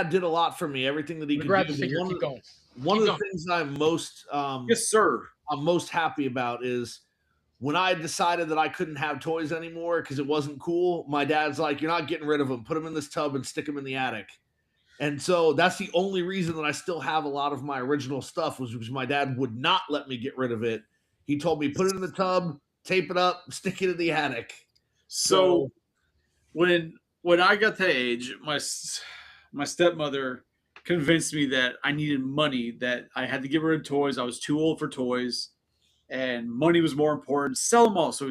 did a lot for me, everything that he could Grab do. the figure. Keep going. One of the things that I'm Yes, sir. I'm most happy about is when I decided that I couldn't have toys anymore because it wasn't cool. My dad's like, "You're not getting rid of them. Put them in this tub and stick them in the attic." And so that's the only reason that I still have a lot of my original stuff, was because my dad would not let me get rid of it. He told me, put it in the tub, tape it up, stick it in the attic. So when I got that age, my stepmother convinced me that I needed money, that I had to get rid of toys. I was too old for toys, and money was more important. Sell them all. So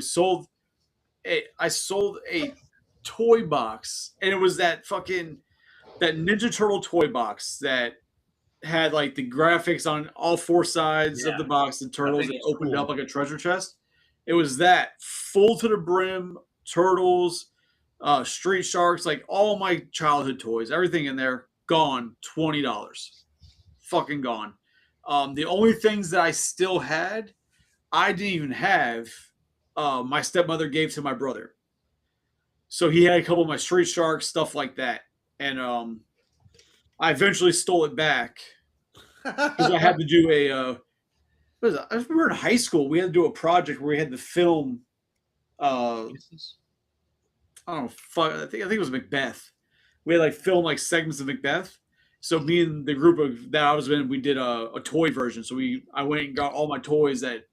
I sold a toy box, and it was that Ninja Turtle toy box that had, like, the graphics on all four sides of the box, the turtles, that opened up like a treasure chest. It was that full to the brim, turtles, Street Sharks, like all my childhood toys, everything in there, gone, $20. Fucking gone. The only things that I still had, I didn't even have, my stepmother gave to my brother. So he had a couple of my Street Sharks, stuff like that. And I eventually stole it back because I had to do what is it? We were in high school. We had to do a project where we had to film. I don't know. Fuck. I think it was Macbeth. We had like film like segments of Macbeth. So me and the group of that I was in, we did a toy version. So I went and got all my toys that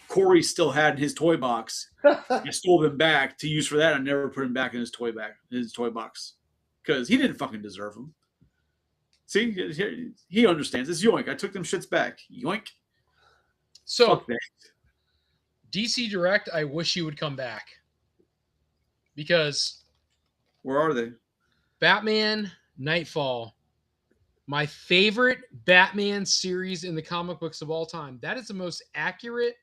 Corey still had in his toy box. I stole them back to use for that. I never put him back in his toy box, because he didn't fucking deserve them. See, he understands. It's yoink. I took them shits back. Yoink. So Fuck that. DC Direct, I wish you would come back, because Where are they? Batman Nightfall, my favorite Batman series in the comic books of all time. That is the most accurate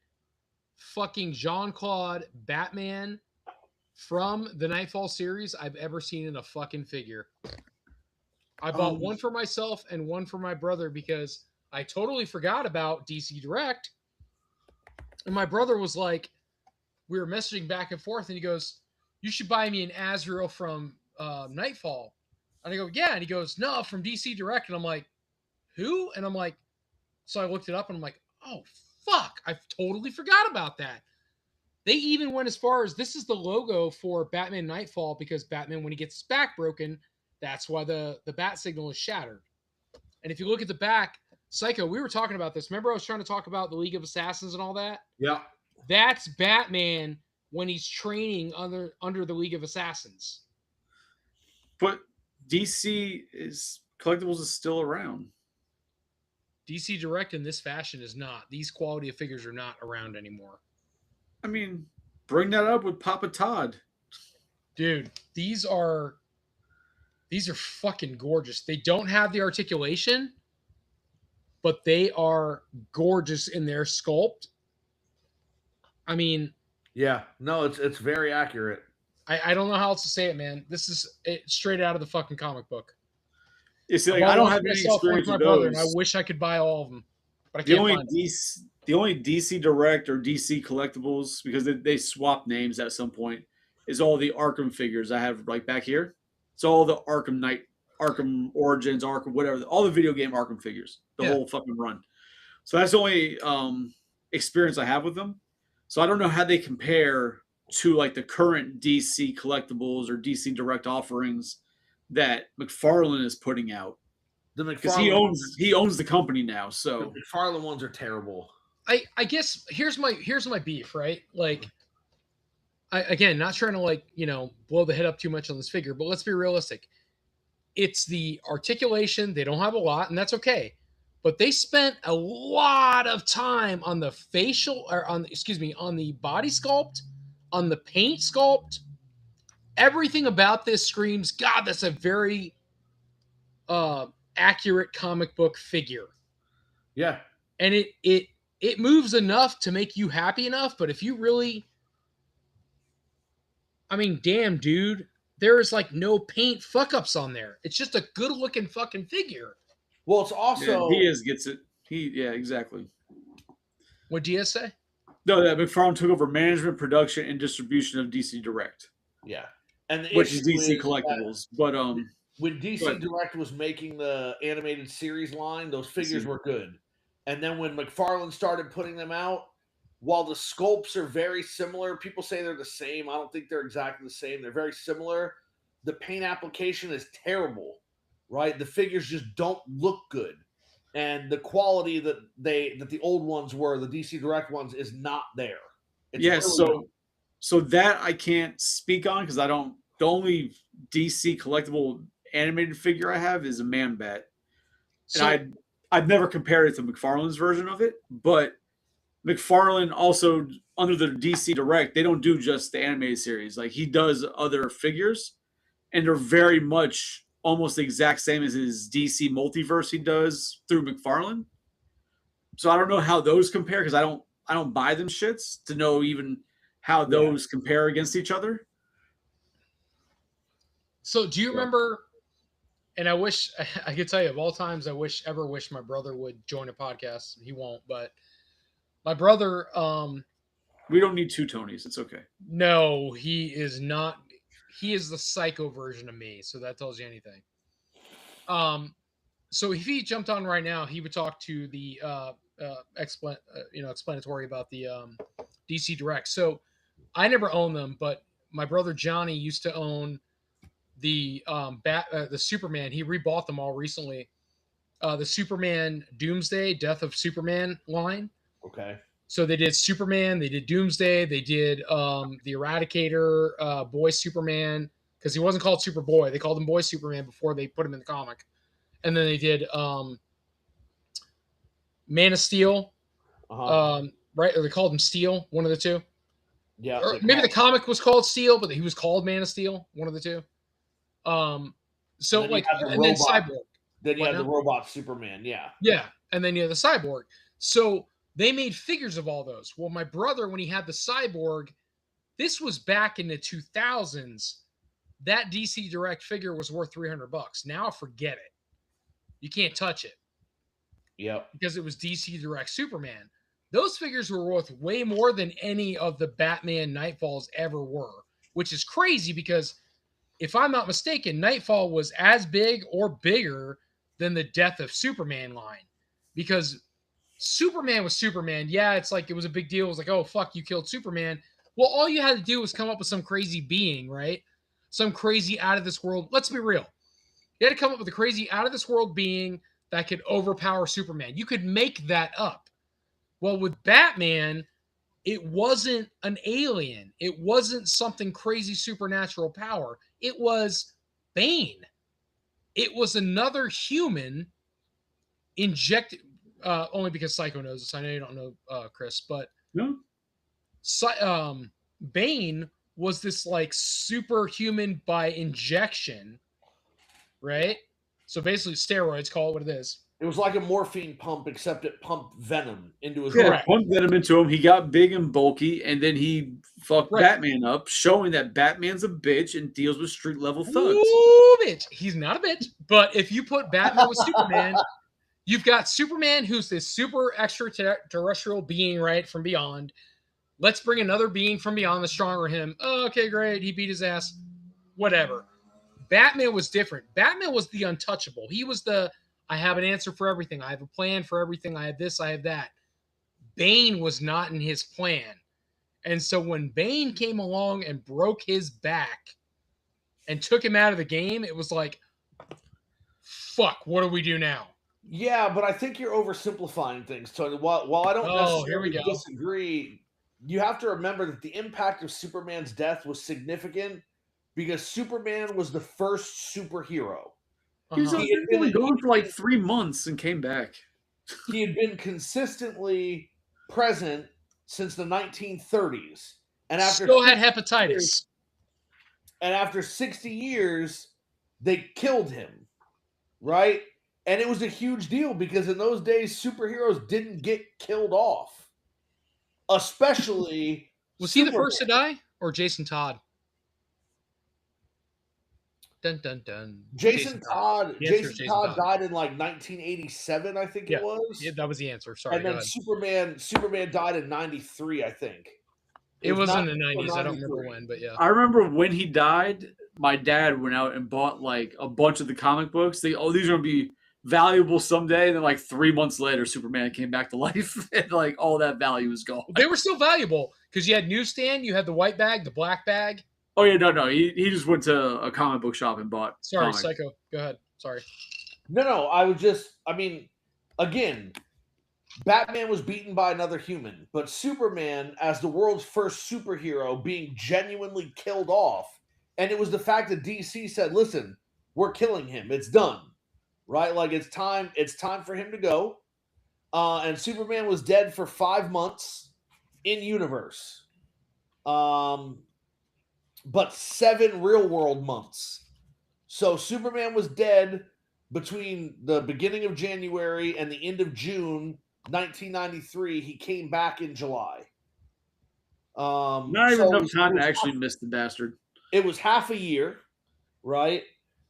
fucking Jean-Claude Batman from the Nightfall series I've ever seen in a fucking figure. I bought one for myself and one for my brother because I totally forgot about DC Direct. And my brother was like, we were messaging back and forth, and he goes, "You should buy me an Azrael from Nightfall." And I go, "Yeah." And he goes, "No, from DC Direct." And I'm like, "Who?" And I'm like, so I looked it up and I'm like, oh, fuck. I totally forgot about that. They even went as far as, this is the logo for Batman Nightfall, because Batman, when he gets his back broken, that's why the bat signal is shattered. And if you look at the back, Psycho, we were talking about this. Remember I was trying to talk about the League of Assassins and all that? Yeah. That's Batman when he's training under the League of Assassins. But Collectibles is still around. DC Direct in this fashion is not. These quality of figures are not around anymore. I mean, bring that up with Papa Todd. Dude, these are fucking gorgeous. They don't have the articulation, but they are gorgeous in their sculpt. I mean, yeah, no, it's very accurate. I don't know how else to say it, man. This is straight out of the fucking comic book. It's like, I don't have any experience with those. And I wish I could buy all of them, but I can't find them. The only DC Direct or DC Collectibles, because they swapped names at some point, is all the Arkham figures I have like back here. It's all the Arkham Knight, Arkham Origins, Arkham whatever, all the video game Arkham figures, the whole fucking run. So that's the only experience I have with them. So I don't know how they compare to like the current DC Collectibles or DC Direct offerings that McFarlane is putting out. Because he owns the company now. So the McFarlane ones are terrible. I guess here's my beef, right? Like, again, not trying to like, blow the head up too much on this figure, but let's be realistic. It's the articulation. They don't have a lot, and that's okay. But they spent a lot of time on the on the body sculpt, on the paint sculpt. Everything about this screams, God, that's a very accurate comic book figure. Yeah. And it moves enough to make you happy enough, but if you really, I mean, damn, dude, there is like no paint fuck-ups on there. It's just a good-looking fucking figure. Well, it's also... Yeah, Diaz gets it. Yeah, exactly. What Diaz say? No, that McFarlane took over management, production, and distribution of DC Direct. Yeah. And which is DC Collectibles. But when DC Direct was making the animated series line, those figures were good. And then when McFarlane started putting them out, while the sculpts are very similar, people say they're the same. I don't think they're exactly the same. They're very similar. The paint application is terrible, right? The figures just don't look good. And the quality that the old ones were, the DC Direct ones, is not there. It's so that I can't speak on because I don't. The only DC collectible animated figure I have is a Man Bat, and I've never compared it to McFarlane's version of it. But McFarlane also, under the DC Direct, they don't do just the animated series. Like, he does other figures, and they're very much almost the exact same as his DC multiverse he does through McFarlane. So I don't know how those compare because I don't buy them shits to know even how those compare against each other. So do you remember, and I wish I could tell you of all times, I ever wish my brother would join a podcast. He won't, but my brother, we don't need two Tonys. It's okay. No, he is not. He is the psycho version of me. So that tells you anything. So if he jumped on right now, he would talk to the explanatory about the DC Direct. So I never owned them, but my brother Johnny used to own the the Superman. He rebought them all recently. The Superman Doomsday Death of Superman line. Okay. So they did Superman, they did Doomsday, they did the Eradicator, Boy Superman, because he wasn't called Superboy. They called him Boy Superman before they put him in the comic. And then they did Man of Steel, right? Or they called him Steel, one of the two. Yeah. Or maybe the comic was called Steel, but he was called Man of Steel, one of the two. So and like, and then Cyborg. Then you had the robot Superman, yeah. Yeah, and then you have the Cyborg. So they made figures of all those. Well, my brother, when he had the Cyborg, this was back in the 2000s. That DC Direct figure was worth $300. Now forget it. You can't touch it. Yep. Because it was DC Direct Superman. Those figures were worth way more than any of the Batman Nightfalls ever were, which is crazy because if I'm not mistaken, Nightfall was as big or bigger than the Death of Superman line, because Superman was Superman. Yeah, it's like it was a big deal. It was like, oh, fuck, you killed Superman. Well, all you had to do was come up with some crazy being, right? Some crazy out of this world. Let's be real. You had to come up with a crazy out of this world being that could overpower Superman. You could make that up. Well, with Batman, it wasn't an alien. It wasn't something crazy supernatural power. It was Bane. It was another human injected, only because Psycho knows this. I know you don't know, Chris, but no. Bane was this like superhuman by injection, right? So basically steroids, call it what it is. It was like a morphine pump, except it pumped venom into his body. Pumped venom into him. He got big and bulky, and then he fucked Batman up, showing that Batman's a bitch and deals with street level thugs. Ooh, bitch. He's not a bitch. But if you put Batman with Superman, you've got Superman, who's this super extraterrestrial being, right, from beyond. Let's bring another being from beyond, the stronger him. Oh, okay, great. He beat his ass. Whatever. Batman was different. Batman was the untouchable. He was the, I have an answer for everything. I have a plan for everything. I have this, I have that. Bane was not in his plan. And so when Bane came along and broke his back and took him out of the game, it was like, fuck, what do we do now? Yeah, but I think you're oversimplifying things, Tony. While I don't necessarily disagree, you have to remember that the impact of Superman's death was significant because Superman was the first superhero. He was only gone for like 3 months and came back. He had been consistently present since the 1930s. And after still had hepatitis. And after 60 years, they killed him. Right? And it was a huge deal because in those days, superheroes didn't get killed off. Especially was Superman. He the first to die? Or Jason Todd? Dun, dun, dun. Jason Todd died in like 1987, I think it was. Yeah, that was the answer. Sorry. And then Superman died in 93, I think. It was in the 90s. I don't remember when, but yeah. I remember when he died, my dad went out and bought like a bunch of the comic books. These are going to be valuable someday. And then like 3 months later, Superman came back to life and like all that value is gone. They were still valuable because you had newsstand, you had the white bag, the black bag. Oh, yeah, no. He just went to a comic book shop and bought. Sorry, comics. Psycho. Go ahead. Sorry. No. Again, Batman was beaten by another human, but Superman, as the world's first superhero, being genuinely killed off, and it was the fact that DC said, listen, we're killing him. It's done. Right? Like, it's time for him to go. And Superman was dead for 5 months in universe. But 7 real-world months. So Superman was dead between the beginning of January and the end of June 1993. He came back in July. Not even enough time to actually miss the bastard. It was half a year, right?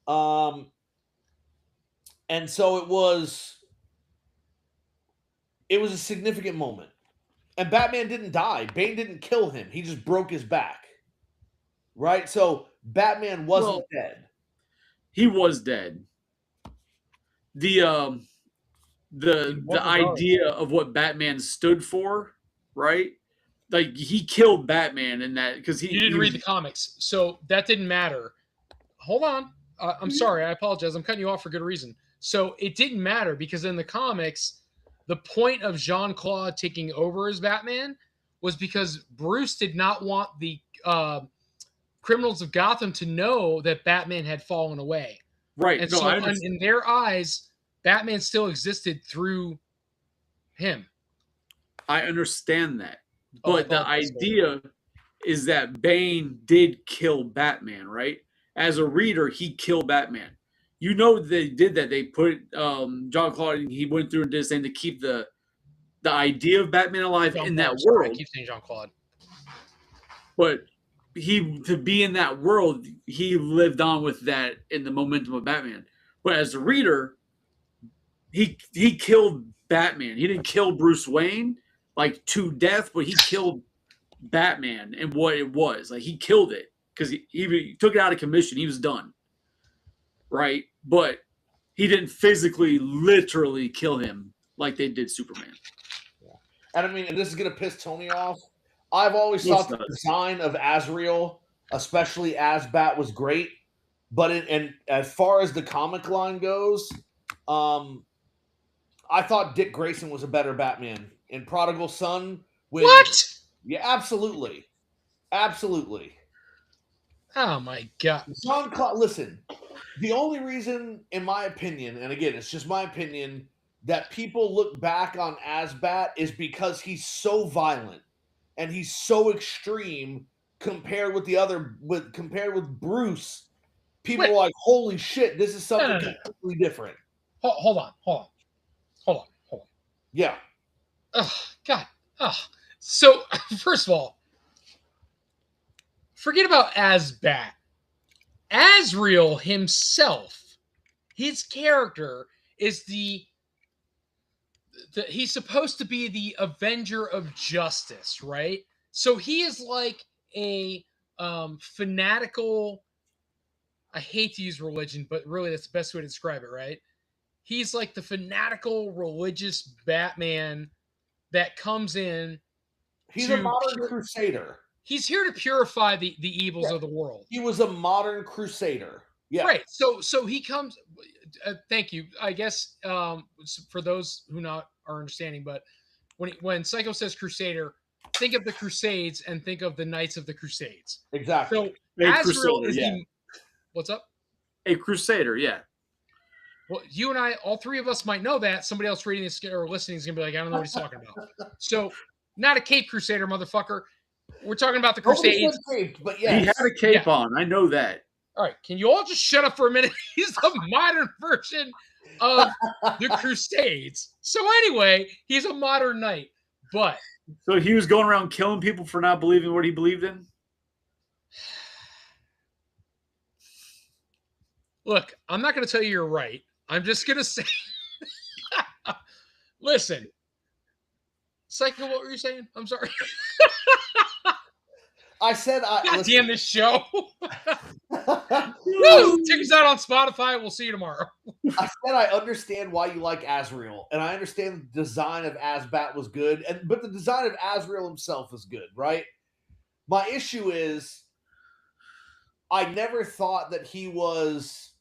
And so it was a significant moment. And Batman didn't die. Bane didn't kill him. He just broke his back. Right? So Batman wasn't dead. He was dead. the what regard? idea of what Batman stood for, right? Like he killed Batman in that because You didn't read the comics, so that didn't matter. Hold on. I'm sorry. I apologize. I'm cutting you off for good reason. So it didn't matter because in the comics, the point of Jean-Claude taking over as Batman was because Bruce did not want the criminals of Gotham to know that Batman had fallen away. right. And No, so I understand. in their eyes, Batman still existed through him. I understand that. Oh, I But the thought so. idea is that Bane did kill Batman, right? As a reader, he killed Batman. You know they did that. They put John Claude. He went through and did this thing to keep the idea of Batman alive in that Sorry, I world. keep saying Jean-Claude. But he to be in that world, he lived on with that in the momentum of Batman. But as a reader, he killed Batman. He didn't kill Bruce Wayne like to death, but he killed Batman and what it was. Like he killed it because he took it out of commission. He was done. Right? But he didn't physically, literally kill him like they did Superman. And I mean, and this is going to piss Tony off. I've always thought the design of Azrael, especially Asbat, was great. But and as far as the comic line goes, I thought Dick Grayson was a better Batman in Prodigal Son. What? Yeah, absolutely. Absolutely. Oh, my God. Jean-Claude, listen, the only reason, in my opinion, and again, it's just my opinion, that people look back on Asbat is because he's so violent and he's so extreme compared with compared with Bruce. People are like, holy shit, this is something completely different. Hold on. Yeah. Oh, God. Oh. So, first of all, forget about Asbat. Azrael himself, his character is he's supposed to be the Avenger of Justice, right? So he is like a fanatical, I hate to use religion, but really that's the best way to describe it, right? He's like the fanatical religious Batman that comes in. He's a modern crusader. He's here to purify the evils of the world. He was a modern crusader. Yeah. Right. So he comes. Thank you. I guess for those who are understanding, but when Psycho says crusader, think of the Crusades and think of the Knights of the Crusades. Exactly. So Azrael is what's up? A crusader, yeah. Well, you and I, all three of us might know that. Somebody else reading this or listening is gonna be like, I don't know what he's talking about. So, not a Cape Crusader, motherfucker. We're talking about the Crusades. Caped, but yes. He had a cape on. I know that. All right, can you all just shut up for a minute? He's the modern version of the Crusades. So anyway, he's a modern knight. But so he was going around killing people for not believing what he believed in? Look, I'm not going to tell you you're right. I'm just going to say, listen, Psycho, what were you saying? I'm sorry. I said, God damn this show. Woo! Check us out on Spotify. We'll see you tomorrow. I said I understand why you like Azrael, and I understand the design of Asbat was good, but the design of Azrael himself is good, right? My issue is I never thought that he was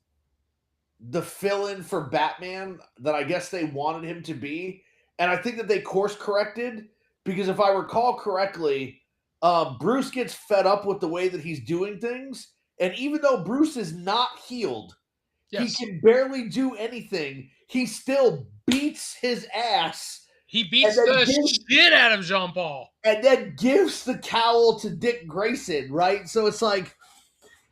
the fill-in for Batman that I guess they wanted him to be, and I think that they course-corrected, because if I recall correctly, Bruce gets fed up with the way that he's doing things, and even though Bruce is not healed, Yes. he can barely do anything, he still beats his ass. He beats the shit out of Jean-Paul. And then gives the cowl to Dick Grayson, right? So it's like,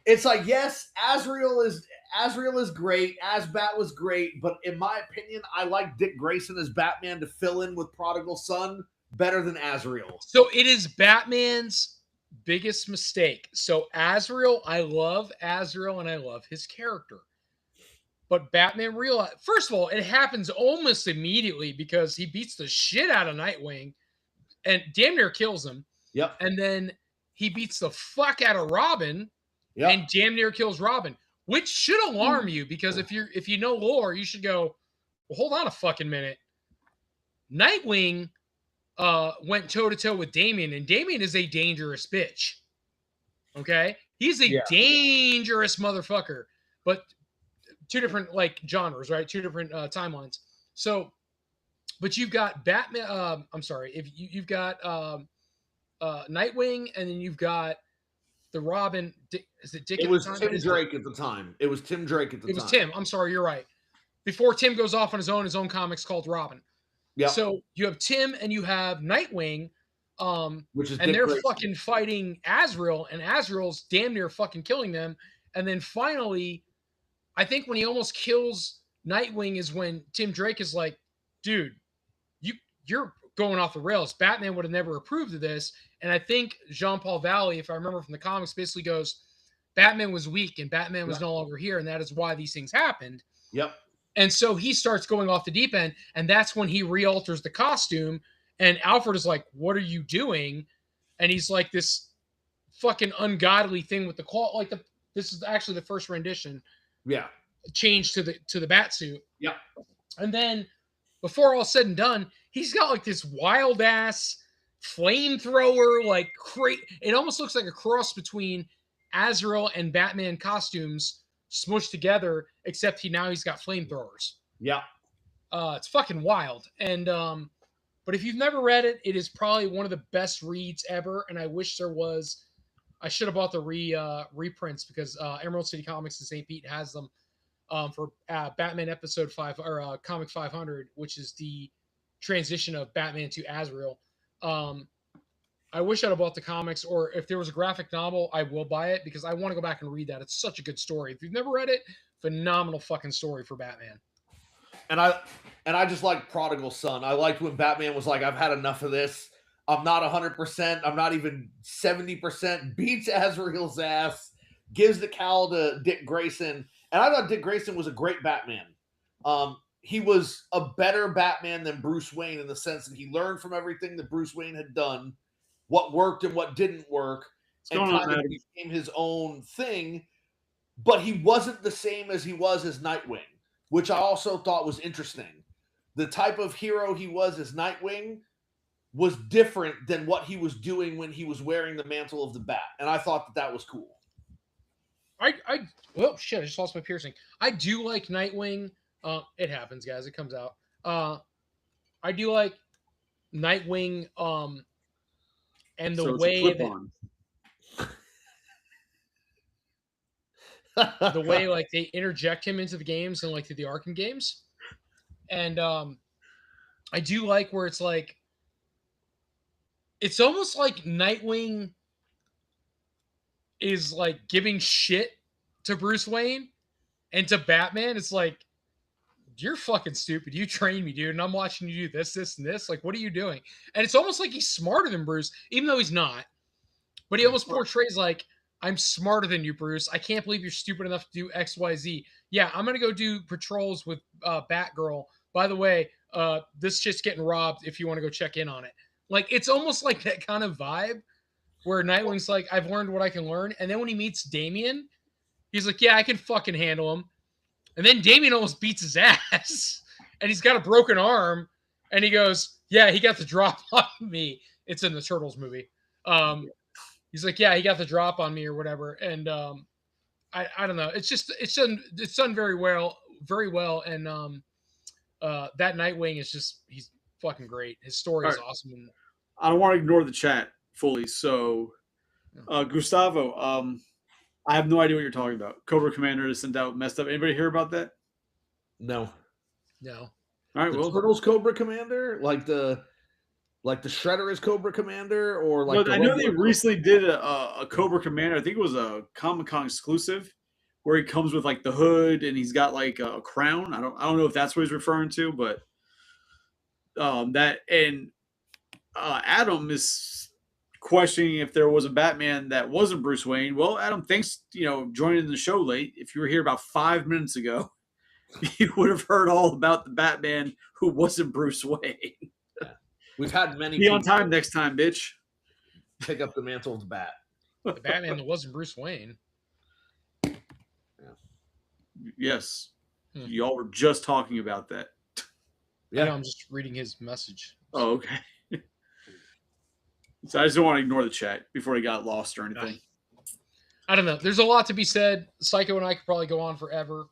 yes, Azrael is great, Asbat was great, but in my opinion, I like Dick Grayson as Batman to fill in with Prodigal Son better than Azrael. So it is Batman's biggest mistake. So Azrael, I love Azrael and I love his character. But Batman realized, first of all, it happens almost immediately because he beats the shit out of Nightwing and damn near kills him. Yep. And then he beats the fuck out of Robin and damn near kills Robin, which should alarm you because if you know lore, you should go, well, hold on a fucking minute. Nightwing went toe-to-toe with Damian, and Damian is a dangerous bitch. Okay? He's a dangerous motherfucker. But two different, like, genres, right? Two different timelines. So, but you've got Batman, I'm sorry, if you've got Nightwing, and then you've got the Robin. Is it Dick? It was Tim Drake at the time. It was Tim. I'm sorry, you're right. Before Tim goes off on his own comics called Robin. Yeah. So you have Tim and you have Nightwing, which is and Dick they're Grayson. fucking fighting Azrael, and Azrael's damn near fucking killing them. And then finally, I think when he almost kills Nightwing is when Tim Drake is like, dude, you're going off the rails. Batman would have never approved of this. And I think Jean-Paul Valley, if I remember from the comics, basically goes, Batman was weak and Batman was no longer here, and that is why these things happened. Yep. And so he starts going off the deep end, and that's when he re-alters the costume. And Alfred is like, what are you doing? And he's like, this fucking ungodly thing with the claw. Like, this is actually the first rendition. Yeah. Changed to the bat suit. Yep. And then before all said and done, he's got like this wild ass flamethrower, like it almost looks like a cross between Azrael and Batman costumes smushed together, except he's got flamethrowers. Yeah. It's fucking wild. And but if you've never read it, it is probably one of the best reads ever. And I wish there was. I should have bought the reprints because Emerald City Comics in St. Pete has them for Batman Episode 5 or Comic 500, which is the transition of Batman to Azrael. I wish I'd have bought the comics, or if there was a graphic novel, I will buy it because I want to go back and read that. It's such a good story. If you've never read it, phenomenal fucking story for Batman. And I just like Prodigal Son. I liked when Batman was like, I've had enough of this. I'm not 100%. I'm not even 70%. Beats Azrael's ass. Gives the cowl to Dick Grayson. And I thought Dick Grayson was a great Batman. He was a better Batman than Bruce Wayne in the sense that he learned from everything that Bruce Wayne had done, what worked and what didn't work, and kind of became his own thing. But he wasn't the same as he was as Nightwing, which I also thought was interesting. The type of hero he was as Nightwing was different than what he was doing when he was wearing the mantle of the Bat. And I thought that was cool. Well, shit, I just lost my piercing. I do like Nightwing. It happens, guys. It comes out. I do like Nightwing. And the way the way like they interject him into the games and like to the Arkham games, and I do like where it's like it's almost like Nightwing is like giving shit to Bruce Wayne, and to Batman it's like, you're fucking stupid. You trained me, dude, and I'm watching you do this, this, and this. Like, what are you doing? And it's almost like he's smarter than Bruce, even though he's not. But he almost portrays like, I'm smarter than you, Bruce. I can't believe you're stupid enough to do X, Y, Z. Yeah, I'm going to go do patrols with Batgirl. By the way, this shit's getting robbed if you want to go check in on it. Like, it's almost like that kind of vibe where Nightwing's like, I've learned what I can learn. And then when he meets Damian, he's like, yeah, I can fucking handle him. And then Damian almost beats his ass. And he's got a broken arm. And he goes, yeah, he got the drop on me. It's in the Turtles movie. He's like, yeah, he got the drop on me or whatever. And I don't know. It's done very well. And that Nightwing is just, he's fucking great. His story is awesome. And I don't want to ignore the chat fully. So, Gustavo, I have no idea what you're talking about. Cobra Commander is sent out messed up. Anybody hear about that? No. No. All right. The Turtles Cobra Commander, like the Shredder is Cobra Commander, or like. No, I know they recently did a Cobra Commander. I think it was a Comic-Con exclusive, where he comes with like the hood and he's got like a crown. I don't know if that's what he's referring to, but that and Adam is questioning if there was a Batman that wasn't Bruce Wayne. Well, Adam, thanks, joining the show late. If you were here about 5 minutes ago, you would have heard all about the Batman who wasn't Bruce Wayne. We've had many. Be on time next time, bitch. Pick up the mantle of the Bat. The Batman that wasn't Bruce Wayne. Yes. Y'all were just talking about that. I know, I'm just reading his message. Oh, okay. So I just don't want to ignore the chat before he got lost or anything. I don't know. There's a lot to be said. Psycho and I could probably go on forever.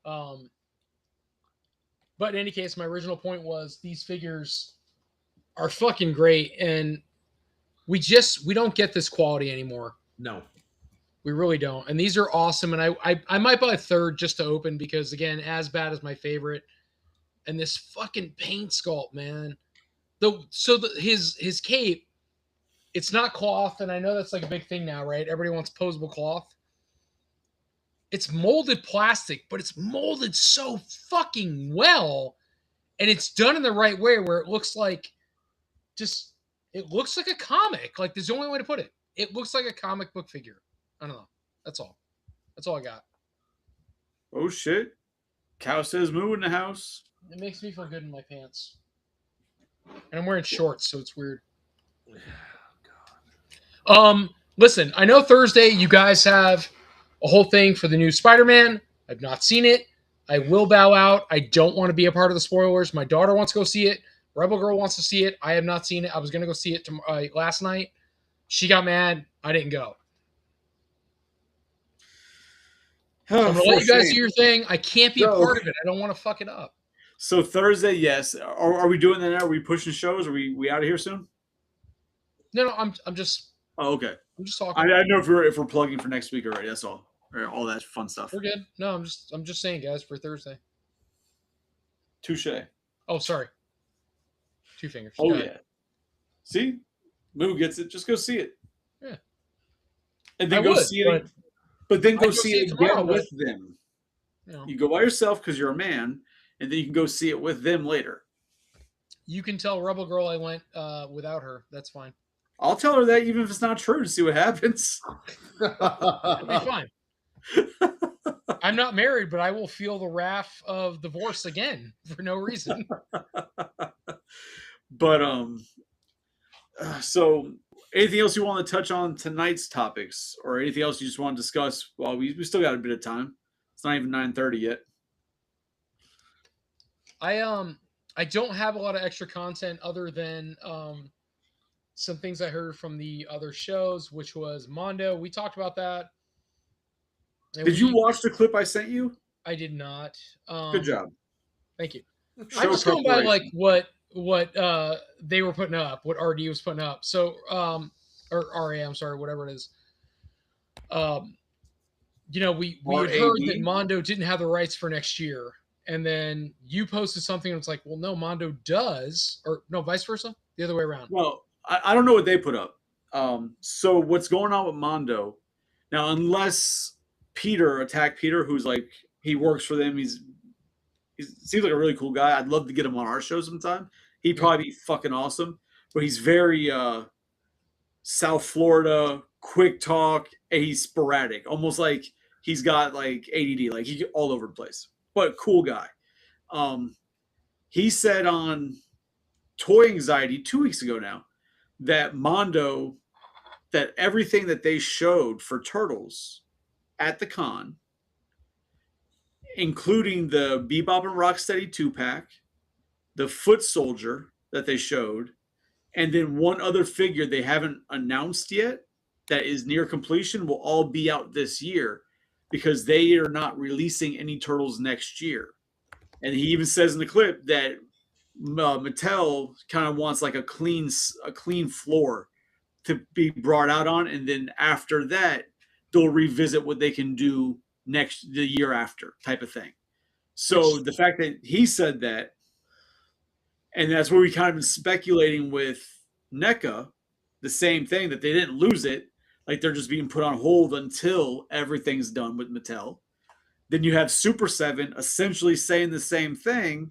But in any case, my original point was these figures are fucking great, and we don't get this quality anymore. No. We really don't. And these are awesome. And I might buy a third just to open because, again, As Bad as my favorite. And this fucking paint sculpt, man. His cape, it's not cloth, and I know that's like a big thing now, right? Everybody wants posable cloth. It's molded plastic, but it's molded so fucking well, and it's done in the right way where it looks like a comic. Like, there's the only way to put it. It looks like a comic book figure. I don't know. That's all. That's all I got. Oh shit! Cow says moo in the house. It makes me feel good in my pants, and I'm wearing shorts, so it's weird. Listen, I know Thursday you guys have a whole thing for the new Spider-Man. I've not seen it. I will bow out. I don't want to be a part of the spoilers. My daughter wants to go see it. Rebel Girl wants to see it. I have not seen it. I was going to go see it last night. She got mad. I didn't go. So I'm going to let you guys do your thing. I can't be a part of it. I don't want to fuck it up. So Thursday, yes. Are we doing that now? Are we pushing shows? Are we out of here soon? No, I'm just. Oh, okay. I'm just talking. I know if we're plugging for next week already. That's all. Or all that fun stuff. We're good. No, I'm just saying, guys, for Thursday. Touche. Oh, sorry. Two fingers. Oh yeah. See, Moo gets it. Just go see it. Yeah. And then see it. But then go see it again with them. You go by yourself because you're a man, and then you can go see it with them later. You can tell Rebel Girl I went without her. That's fine. I'll tell her that even if it's not true to see what happens. It'll be fine. I'm not married, but I will feel the wrath of divorce again for no reason. But so anything else you want to touch on tonight's topics, or anything else you just want to discuss? Well, we still got a bit of time. It's not even 9:30 yet. I don't have a lot of extra content other than some things I heard from the other shows, which was Mondo. We talked about that. Did you watch the clip I sent you? I did not. Good job. Thank you. I'm just going by like what they were putting up, what RD was putting up. So or RA, I'm sorry, whatever it is. We had heard that Mondo didn't have the rights for next year. And then you posted something and it's like, well, no, Mondo does, or no, vice versa, the other way around. Well, I don't know what they put up. So what's going on with Mondo now? Unless Peter attacked Peter, who's like he works for them. He seems like a really cool guy. I'd love to get him on our show sometime. He'd probably be fucking awesome. But he's very South Florida, quick talk, and he's sporadic, almost like he's got like ADD, like he's all over the place. But cool guy. He said on Toy Anxiety 2 weeks ago now that Mondo, that everything that they showed for Turtles at the con, including the Bebop and Rocksteady 2-pack, the Foot Soldier that they showed, and then one other figure they haven't announced yet that is near completion, will all be out this year because they are not releasing any Turtles next year. And he even says in the clip that Mattel kind of wants like a clean floor to be brought out on, and then after that they'll revisit what they can do the year after type of thing. So the fact that he said that, and that's where we kind of been speculating with NECA, the same thing, that they didn't lose it, like they're just being put on hold until everything's done with Mattel. Then you have Super 7 essentially saying the same thing,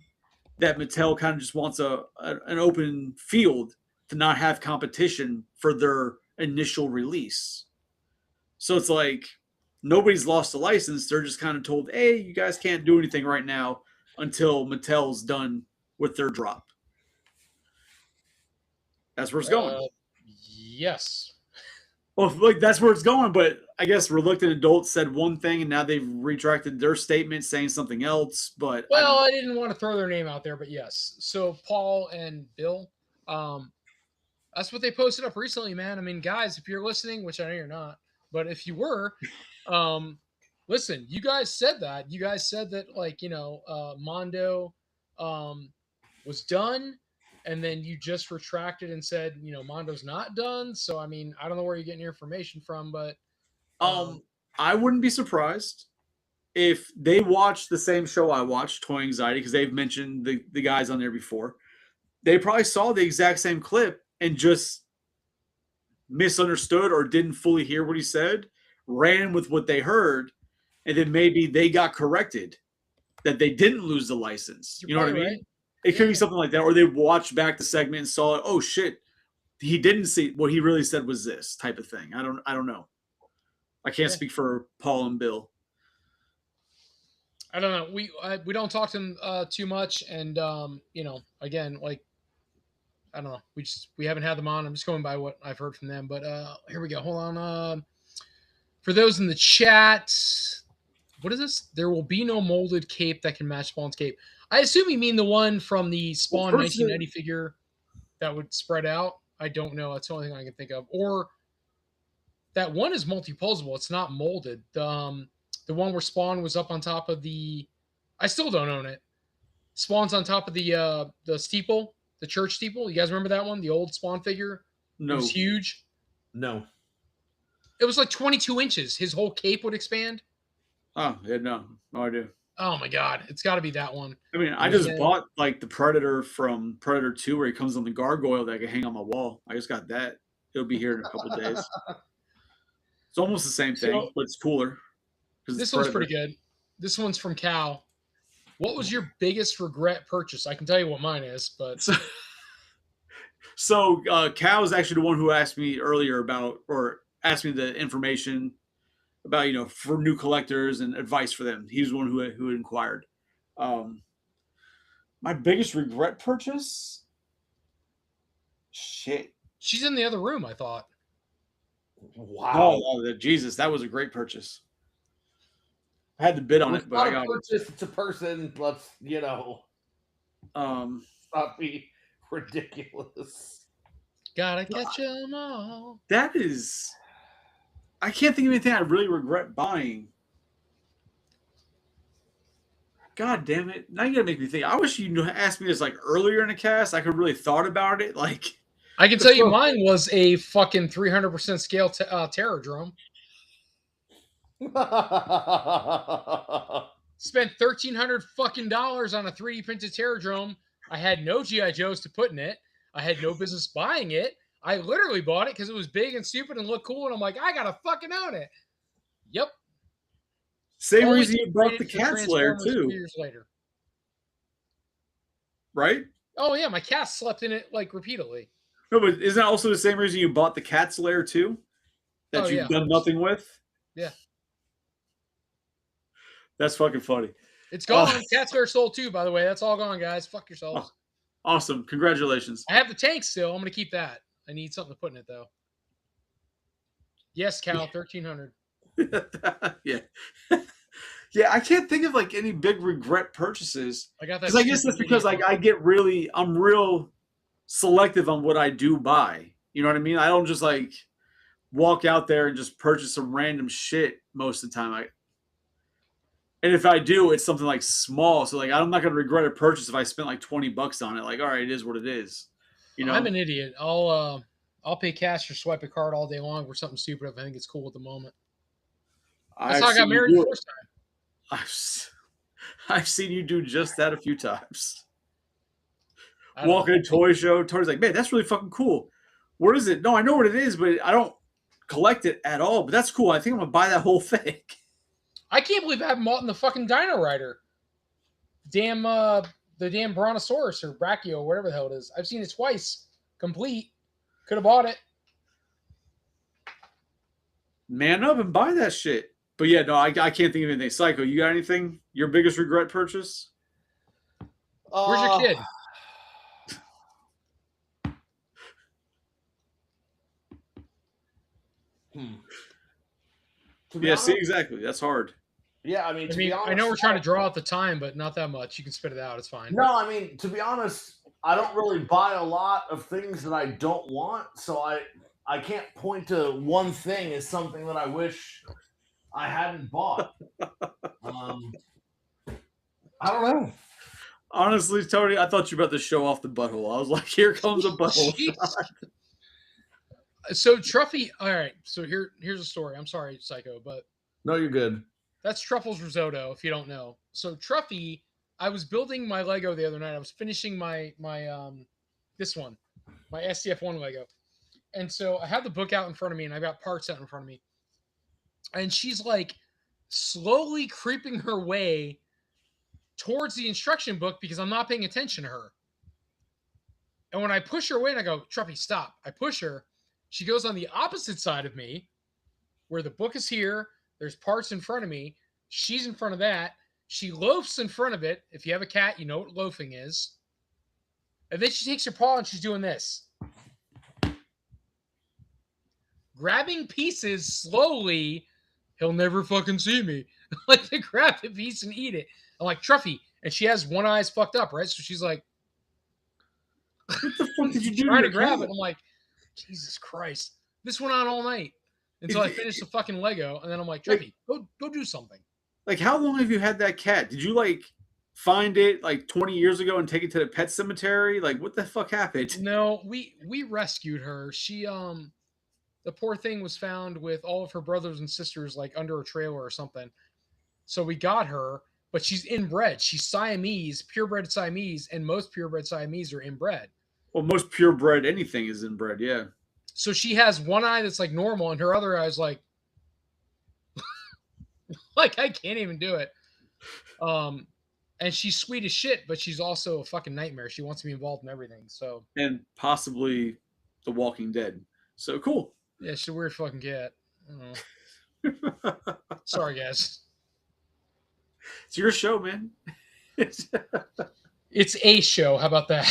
that Mattel kind of just wants an open field to not have competition for their initial release. So it's like nobody's lost a license. They're just kind of told, hey, you guys can't do anything right now until Mattel's done with their drop. That's where it's going. Yes. Well, like that's where it's going, but I guess reluctant adults said one thing and now they've retracted their statement saying something else. But I Well, don't. I didn't want to throw their name out there, but yes. So Paul and Bill, um, that's what they posted up recently, man. I mean, guys, if you're listening, which I know you're not, but if you were, um, listen, you guys said that. You guys said that, like, Mondo um, was done, and then you just retracted and said, Mondo's not done. So, I mean, I don't know where you're getting your information from, but Um, I wouldn't be surprised if they watched the same show I watched, Toy Anxiety, because they've mentioned the guys on there before. They probably saw the exact same clip and just misunderstood or didn't fully hear what he said, ran with what they heard, and then maybe they got corrected that they didn't lose the license. you're You know what I probably mean? right. It could Yeah. be something like that, or they watched back the segment and saw, oh shit, he didn't see what he really said was this type of thing. I don't know. I can't Yeah. speak for Paul and Bill. I don't know. We don't talk to them too much, and again, like, I don't know. We haven't had them on. I'm just going by what I've heard from them. But here we go. Hold on. For those in the chat, what is this? There will be no molded cape that can match Spawn's cape. I assume you mean the one from the Spawn Well, 1990 figure that would spread out. I don't know. That's the only thing I can think of. Or that one is multi-posable. It's not molded. The one where Spawn was up on top of the. I still don't own it. Spawn's on top of the steeple, the church steeple. You guys remember that one? The old Spawn figure. It No. was huge. No. It was like 22 inches. His whole cape would expand. Oh, yeah, no idea. Oh my god, it's got to be that one. I mean, I just bought like the Predator from Predator 2 where he comes on the gargoyle that I can hang on my wall. I just got that. It'll be here in a couple of days. It's almost the same thing, but it's cooler. This one's pretty good. This one's from Cal. What was your biggest regret purchase? I can tell you what mine is, but so Cal is actually the one who asked me earlier about, or asked me the information about, for new collectors and advice for them. He's the one who inquired. My biggest regret purchase? Shit. She's in the other room, I thought. Wow. Oh, Jesus, that was a great purchase. I had to bid on it, but I got it. It's a person. Let's, not be ridiculous. Gotta catch them all. That is... I can't think of anything I really regret buying. God damn it. Now you gotta make me think. I wish you asked me this like earlier in the cast. I could really thought about it. Like, I can tell you mine was a fucking 300% scale Terrordrome. Spent $1,300 fucking dollars on a 3D printed Terrordrome. I had no G.I. Joes to put in it. I had no business buying it. I literally bought it because it was big and stupid and looked cool, and I'm like, I gotta fucking own it. Yep. Same reason you bought the Cat's Lair too. 2 years later. Right? Oh yeah, my cat slept in it like repeatedly. No, but isn't that also the same reason you bought the Cat's Lair too? That you've done nothing with? Yeah. That's fucking funny. It's gone. Cat's Lair sold too, by the way. That's all gone, guys. Fuck yourselves. Awesome. Congratulations. I have the tank still. I'm gonna keep that. I need something to put in it though. Yes, Cal, 1,300. Yeah. Yeah, I can't think of like any big regret purchases. I got that. Because I guess that's because like I'm real selective on what I do buy. You know what I mean? I don't just like walk out there and just purchase some random shit most of the time. And if I do, it's something like small. So like I'm not gonna regret a purchase if I spent like $20 on it. Like, all right, it is what it is. I'm an idiot. I'll pay cash or swipe a card all day long for something stupid if I think it's cool at the moment. That's how I got married the first time. I've seen you do just that a few times. Walk in a toy show, Tori's like, man, that's really fucking cool. What is it? No, I know what it is, but I don't collect it at all. But that's cool. I think I'm gonna buy that whole thing. I can't believe I haven't bought in the fucking Dino Rider. The damn Brontosaurus or Brachio, whatever the hell it is. I've seen it twice, complete. Could have bought it. Man up and buy that shit. But yeah, no, I can't think of anything. Psycho, you got anything? Your biggest regret purchase? Where's your kid? To be Yeah, honest, see, exactly. That's hard. yeah, I mean, to be honest, I know we're trying to draw out the time, but not that much. You can spit it out. It's fine. No, I mean, to be honest, I don't really buy a lot of things that I don't want, so I can't point to one thing as something that I wish I hadn't bought. I don't know. Honestly, Tony, I thought you were about to show off the butthole. I was like, here comes a butthole. Jeez. So Truffy, all right. So here's a story. I'm sorry, Psycho, but No, you're good. that's Truffles risotto. If you don't know, so Truffy, I was building my Lego the other night. I was finishing my this one, my STF1 Lego, and so I have the book out in front of me, and I got parts out in front of me, and she's like slowly creeping her way towards the instruction book because I'm not paying attention to her. And when I push her away and I go, Truffy, stop. I push her. She goes on the opposite side of me where the book is here. There's parts in front of me. She's in front of that. She loafs in front of it. If you have a cat, you know what loafing is. And then she takes her paw and she's doing this. Grabbing pieces slowly. He'll never fucking see me. Like to grab the piece and eat it. I'm like, Truffy. And she has one eye's fucked up, right? So she's like, What the fuck did you do? trying to your grab cat? it. I'm like, Jesus Christ. This went on all night until I finished the fucking Lego. And then I'm like, Truffy, go do something. Like, how long have you had that cat? Did you like find it like 20 years ago and take it to the pet cemetery? Like, what the fuck happened? No, we rescued her. She the poor thing was found with all of her brothers and sisters like under a trailer or something. So we got her, but she's inbred. She's Siamese, purebred Siamese, and most purebred Siamese are inbred. Well, most purebred anything is inbred, yeah. So she has one eye that's like normal, and her other eye is like, like I can't even do it. And she's sweet as shit, but she's also a fucking nightmare. She wants to be involved in everything. So And possibly The Walking Dead. So cool. yeah, she's a weird fucking cat. I don't know. Sorry, guys. It's your show, man. It's a show. How about that?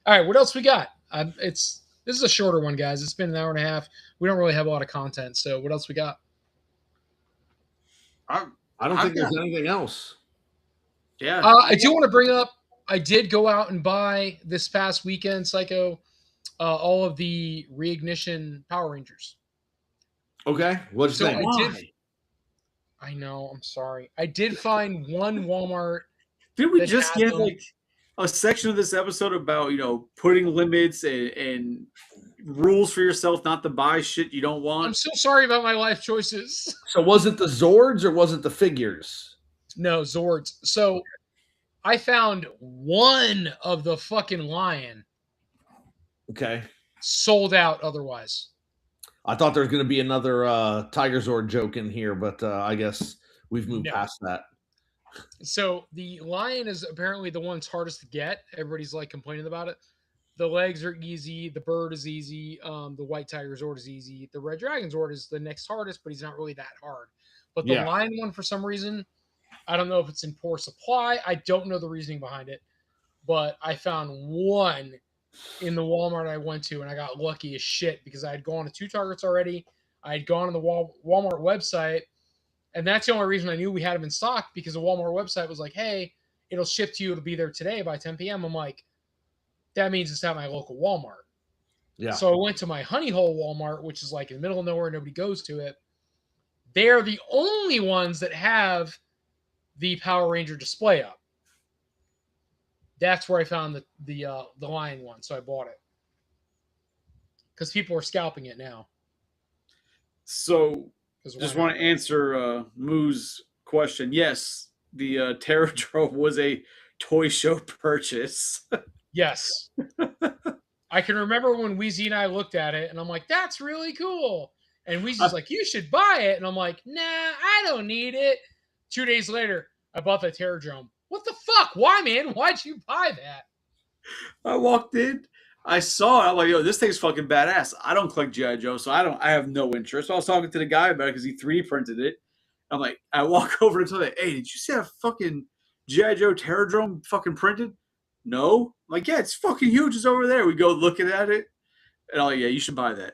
All right, what else we got? This is a shorter one, guys. It's been an hour and a half. We don't really have a lot of content, so what else we got? I don't think there's anything else. Yeah. I do want to bring up. I did go out and buy this past weekend, Psycho, all of the Reignition Power Rangers. Okay, what'd you So think? I know. I'm sorry. I did find one Walmart. Did we that just has get them. like a section of this episode about, putting limits and rules for yourself not to buy shit you don't I'm want? so sorry about my life choices. So was it the Zords or was it the figures? No, Zords. So I found one of the fucking lion Okay. sold out otherwise. I thought there was going to be another Tiger Zord joke in here, but I guess we've moved No. past that. So the lion is apparently the one that's hardest to get. Everybody's like complaining about it. The legs are easy. The bird is easy. The white tiger Zord is easy. The red dragon Zord is the next hardest, but he's not really that hard. But the Yeah. lion one, for some reason, I don't know if it's in poor supply. I don't know the reasoning behind it. But I found one in the Walmart I went to, and I got lucky as shit because I had gone to 2 Targets already. I had gone on the Walmart website, and that's the only reason I knew we had them in stock, because the Walmart website was like, hey, it'll ship to you. It'll be there today by 10 p.m. I'm like, that means it's at my local Walmart. Yeah. So I went to my Honey Hole Walmart, which is like in the middle of nowhere. Nobody goes to it. They're the only ones that have the Power Ranger display up. That's where I found the lion one, so I bought it because people are scalping it now. So, 'Cause just why want to answer Moo's question. Yes, the Terradrome was a toy show purchase. Yes. I can remember when Wheezy and I looked at it, and I'm like, that's really cool. And Wheezy's like, you should buy it. And I'm like, nah, I don't need it. 2 days later, I bought the Terradrome. What the fuck? Why, man? Why'd you buy that? I walked in, I saw it. I'm like, yo, this thing's fucking badass. I don't collect G.I. Joe, so I have no interest. So I was talking to the guy about it because he 3D printed it. I'm like, I walk over to him, hey, did you see that fucking G.I. Joe Terradrome fucking printed? No. I'm like, yeah, it's fucking huge. It's over there. We go looking at it. And I'm like, yeah, you should buy that.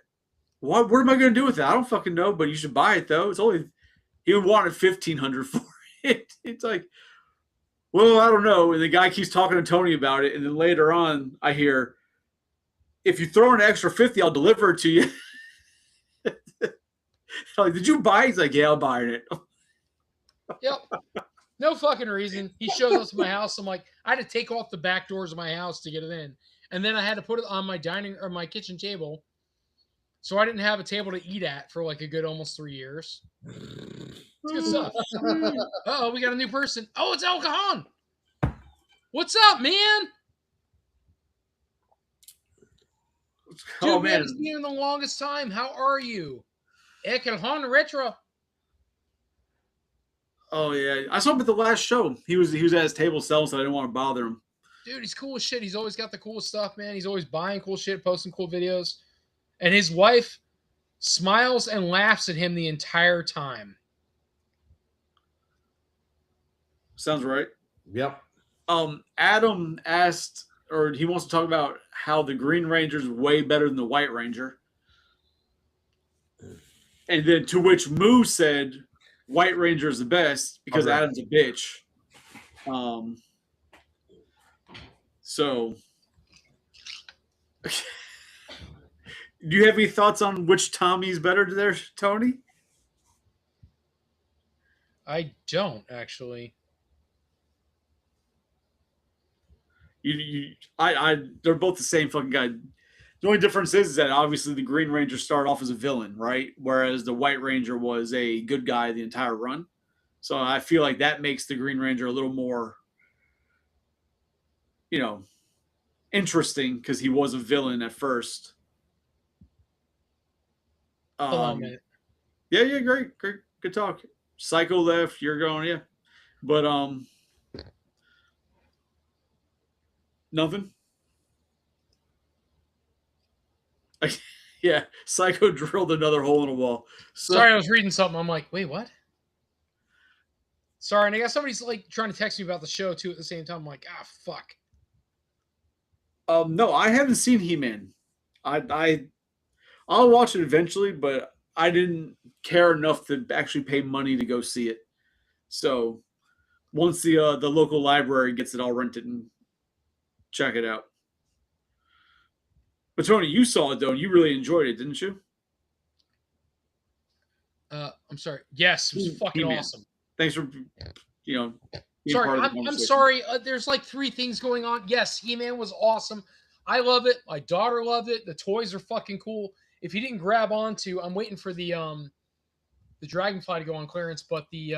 What am I going to do with it? I don't fucking know, but you should buy it though. It's only he wanted $1,500 for it. It's like, well, I don't know. And the guy keeps talking to Tony about it, and then later on, I hear, if you throw an extra 50, I'll deliver it to you. Like, did you buy it? He's like, yeah, I'll buy it. Yep. No fucking reason. He shows up to my house. I'm like, I had to take off the back doors of my house to get it in. And then I had to put it on my dining or my kitchen table. So I didn't have a table to eat at for like a good almost 3 years. It's good stuff. Oh, we got a new person. Oh, it's El Cajon. What's up, man? Dude, Oh, man, man. it's been the longest time. How are you? El Cajon Retro. Oh, yeah. I saw him at the last show. He was at his table selling, so I didn't want to bother him. Dude, he's cool as shit. He's always got the coolest stuff, man. He's always buying cool shit, posting cool videos. And his wife smiles and laughs at him the entire time. Sounds right. Yep. Adam asked, or he wants to talk about how the Green Ranger is way better than the White Ranger. And then to which Moo said, White Ranger is the best because Okay. Adam's a bitch. So, do you have any thoughts on which Tommy's better there, Tony? I don't, actually. They're both the same fucking guy. The only difference is that obviously the Green Ranger started off as a villain, right? Whereas the White Ranger was a good guy the entire run. So I feel like that makes the Green Ranger a little more, interesting because he was a villain at first. Hold on a minute. Yeah, great, good talk. Psycho left, you're going, yeah. But nothing. Yeah, Psycho drilled another hole in a wall. So, Sorry, I was reading something. I'm like, wait, what? Sorry, and I got somebody's like trying to text me about the show too at the same time. I'm like, fuck. No, I haven't seen He-Man. I'll watch it eventually, but I didn't care enough to actually pay money to go see it. So once the local library gets it, I'll rent it and check it out. But Tony, you saw it though, and you really enjoyed it, didn't you? I'm sorry. Yes, it was fucking He-Man. awesome. Thanks for being Sorry, part of the I'm conversation. sorry. There's like 3 things going on. Yes, He-Man was awesome. I love it. My daughter loved it. The toys are fucking cool. If you didn't grab onto, I'm waiting for the Dragonfly to go on clearance, but the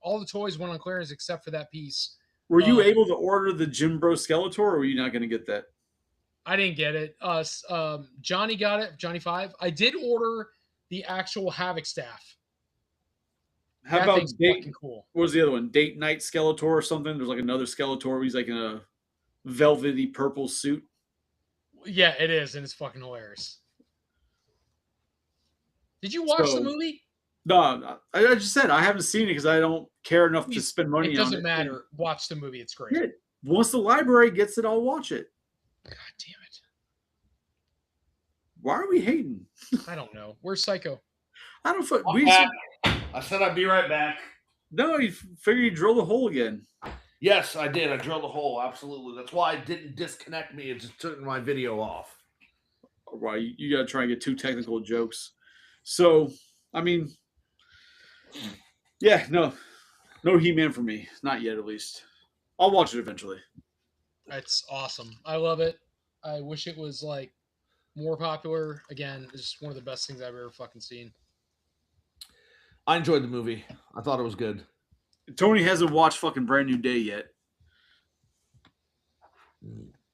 all the toys went on clearance except for that piece. Were you able to order the Jim Bro Skeletor, or were you not going to get that? I didn't get it. Johnny got it. Johnny 5. I did order the actual Havoc staff. How That about thing's Date? fucking cool. What was the other one? Date Night Skeletor or something? There's like another Skeletor where he's like in a velvety purple suit. Yeah, it is, and it's fucking hilarious. Did you watch the movie? No, I just said I haven't seen it because I don't care enough to spend money on it. It doesn't matter. Watch the movie. It's great. Yeah. Once the library gets it, I'll watch it. God damn it. Why are we hating? I don't know. Where's Psycho? I don't. I'm back. I said I'd be right back. No, you figure you drill the hole again. Yes, I did. I drilled a hole. Absolutely. That's why it didn't disconnect me. It just took my video off. Right, you got to try and get 2 technical jokes. So, I mean, yeah, no He-Man for me, not yet at least. I'll watch it eventually. It's awesome. I love it. I wish it was like more popular. Again, it's just one of the best things I've ever fucking seen. I enjoyed the movie. I thought it was good. Tony hasn't watched fucking Brand New Day yet.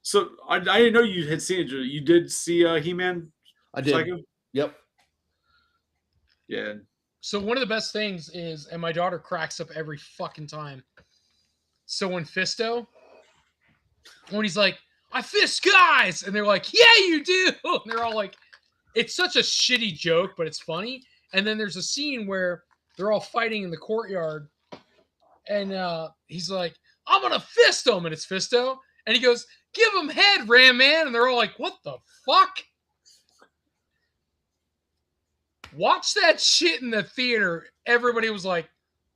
So I didn't know you had seen it. You did see He-Man? I did. Psycho? Yep. Yeah. So one of the best things is, and my daughter cracks up every fucking time. So when Fisto, when he's like, I fist guys, and they're like, yeah, you do. And they're all like, it's such a shitty joke, but it's funny. And then there's a scene where they're all fighting in the courtyard, and he's like, I'm gonna fist him, and it's Fisto, and he goes, give him head, Ram Man, and they're all like, what the fuck? Watch that shit in the theater. Everybody was like,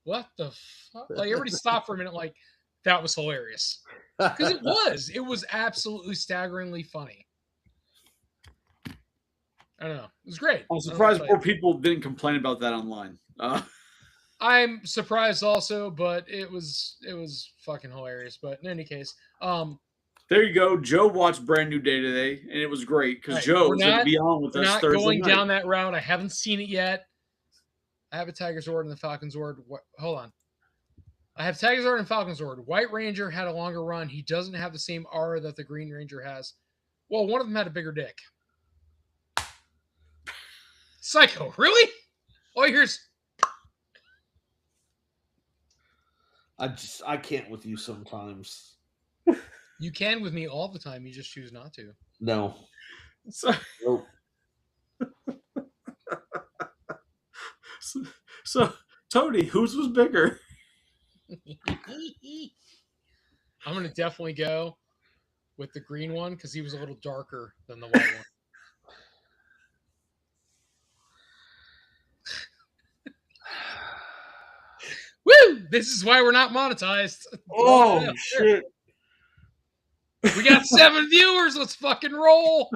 what the fuck? Like, everybody stopped for a minute, like, that was hilarious. Because it was. It was absolutely staggeringly funny. I don't know. It was great. I'm surprised more people didn't complain about that online. I'm surprised also, but it was fucking hilarious. But in any case, there you go. Joe watched Brand New Day today, and it was great because Joe's going to be on with us Thursday going night. Down that route. I haven't seen it yet. I have a Tiger Zord and the Falcon Zord. Hold on. I have Tiger Zord and Falcon Zord. White Ranger had a longer run. He doesn't have the same aura that the Green Ranger has. Well, one of them had a bigger dick. Psycho, really? Oh, here's. I can't with you sometimes. You can with me all the time. You just choose not to. No. Nope. So, Tony, whose was bigger? I'm going to definitely go with the green one because he was a little darker than the white one. Woo! This is why we're not monetized. Oh, shit. We got 7 viewers. Let's fucking roll.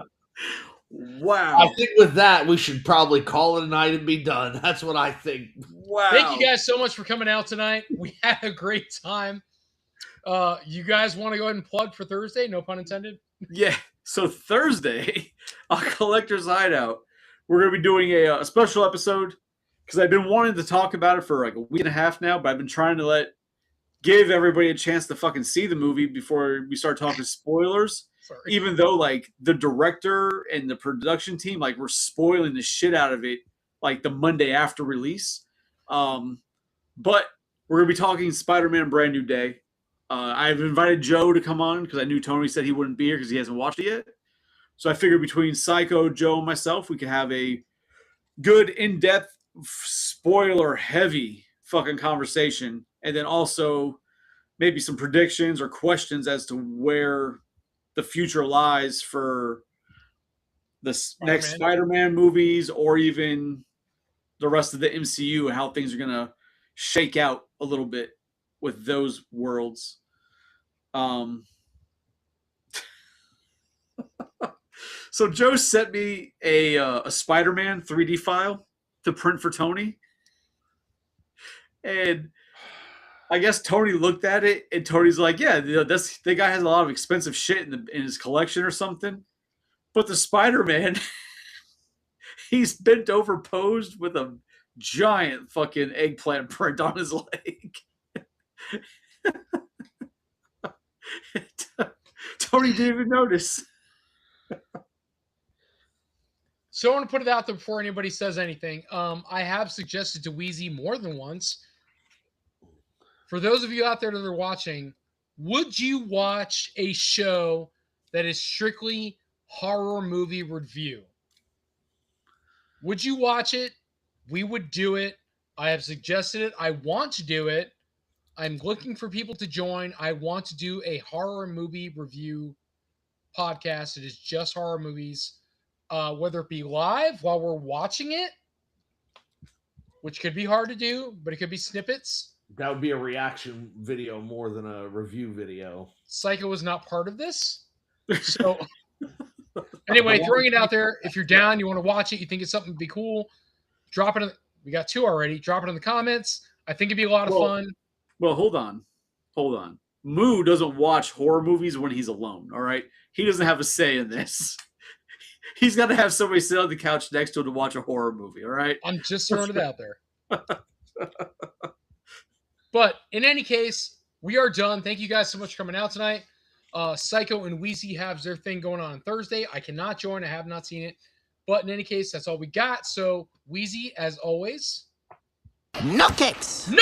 Wow. I think with that, we should probably call it a night and be done. That's what I think. Wow. Thank you guys so much for coming out tonight. We had a great time. You guys want to go ahead and plug for Thursday? No pun intended. Yeah. So Thursday on Collector's Hideout, we're going to be doing a special episode because I've been wanting to talk about it for like a week and a half now, but I've been trying to give everybody a chance to fucking see the movie before we start talking spoilers. Sorry. Even though like the director and the production team were spoiling the shit out of it like the Monday after release. But we're going to be talking Spider-Man Brand New Day. I've invited Joe to come on because I knew Tony said he wouldn't be here because he hasn't watched it yet. So I figured between Psycho, Joe, and myself, we could have a good, in-depth, spoiler-heavy fucking conversation. And then also maybe some predictions or questions as to where the future lies for the next Spider-Man movies or even the rest of the MCU and how things are going to shake out a little bit with those worlds. So Joe sent me a Spider-Man 3D file to print for Tony. And I guess Tony looked at it and Tony's like, yeah, the guy has a lot of expensive shit in his collection or something. But the Spider-Man, he's bent over posed with a giant fucking eggplant print on his leg. Tony didn't even notice. So I want to put it out there before anybody says anything. I have suggested to Wheezy more than once. For those of you out there that are watching, would you watch a show that is strictly horror movie review? Would you watch it? We would do it. I have suggested it. I want to do it. I'm looking for people to join. I want to do a horror movie review podcast. It is just horror movies, whether it be live while we're watching it, which could be hard to do, but it could be snippets. That would be a reaction video more than a review video. Psycho was not part of this. So anyway, throwing it out there. If you're down, you want to watch it, you think it's something to be cool, drop it. We got 2 already. Drop it in the comments. I think it'd be a lot of fun. Well, hold on. Moo doesn't watch horror movies when he's alone, all right? He doesn't have a say in this. He's got to have somebody sit on the couch next to him to watch a horror movie, all right? I'm just throwing it out there. But in any case, we are done. Thank you guys so much for coming out tonight. Psycho and Wheezy have their thing going on Thursday. I cannot join. I have not seen it. But in any case, that's all we got. So, Wheezy, as always. No kicks.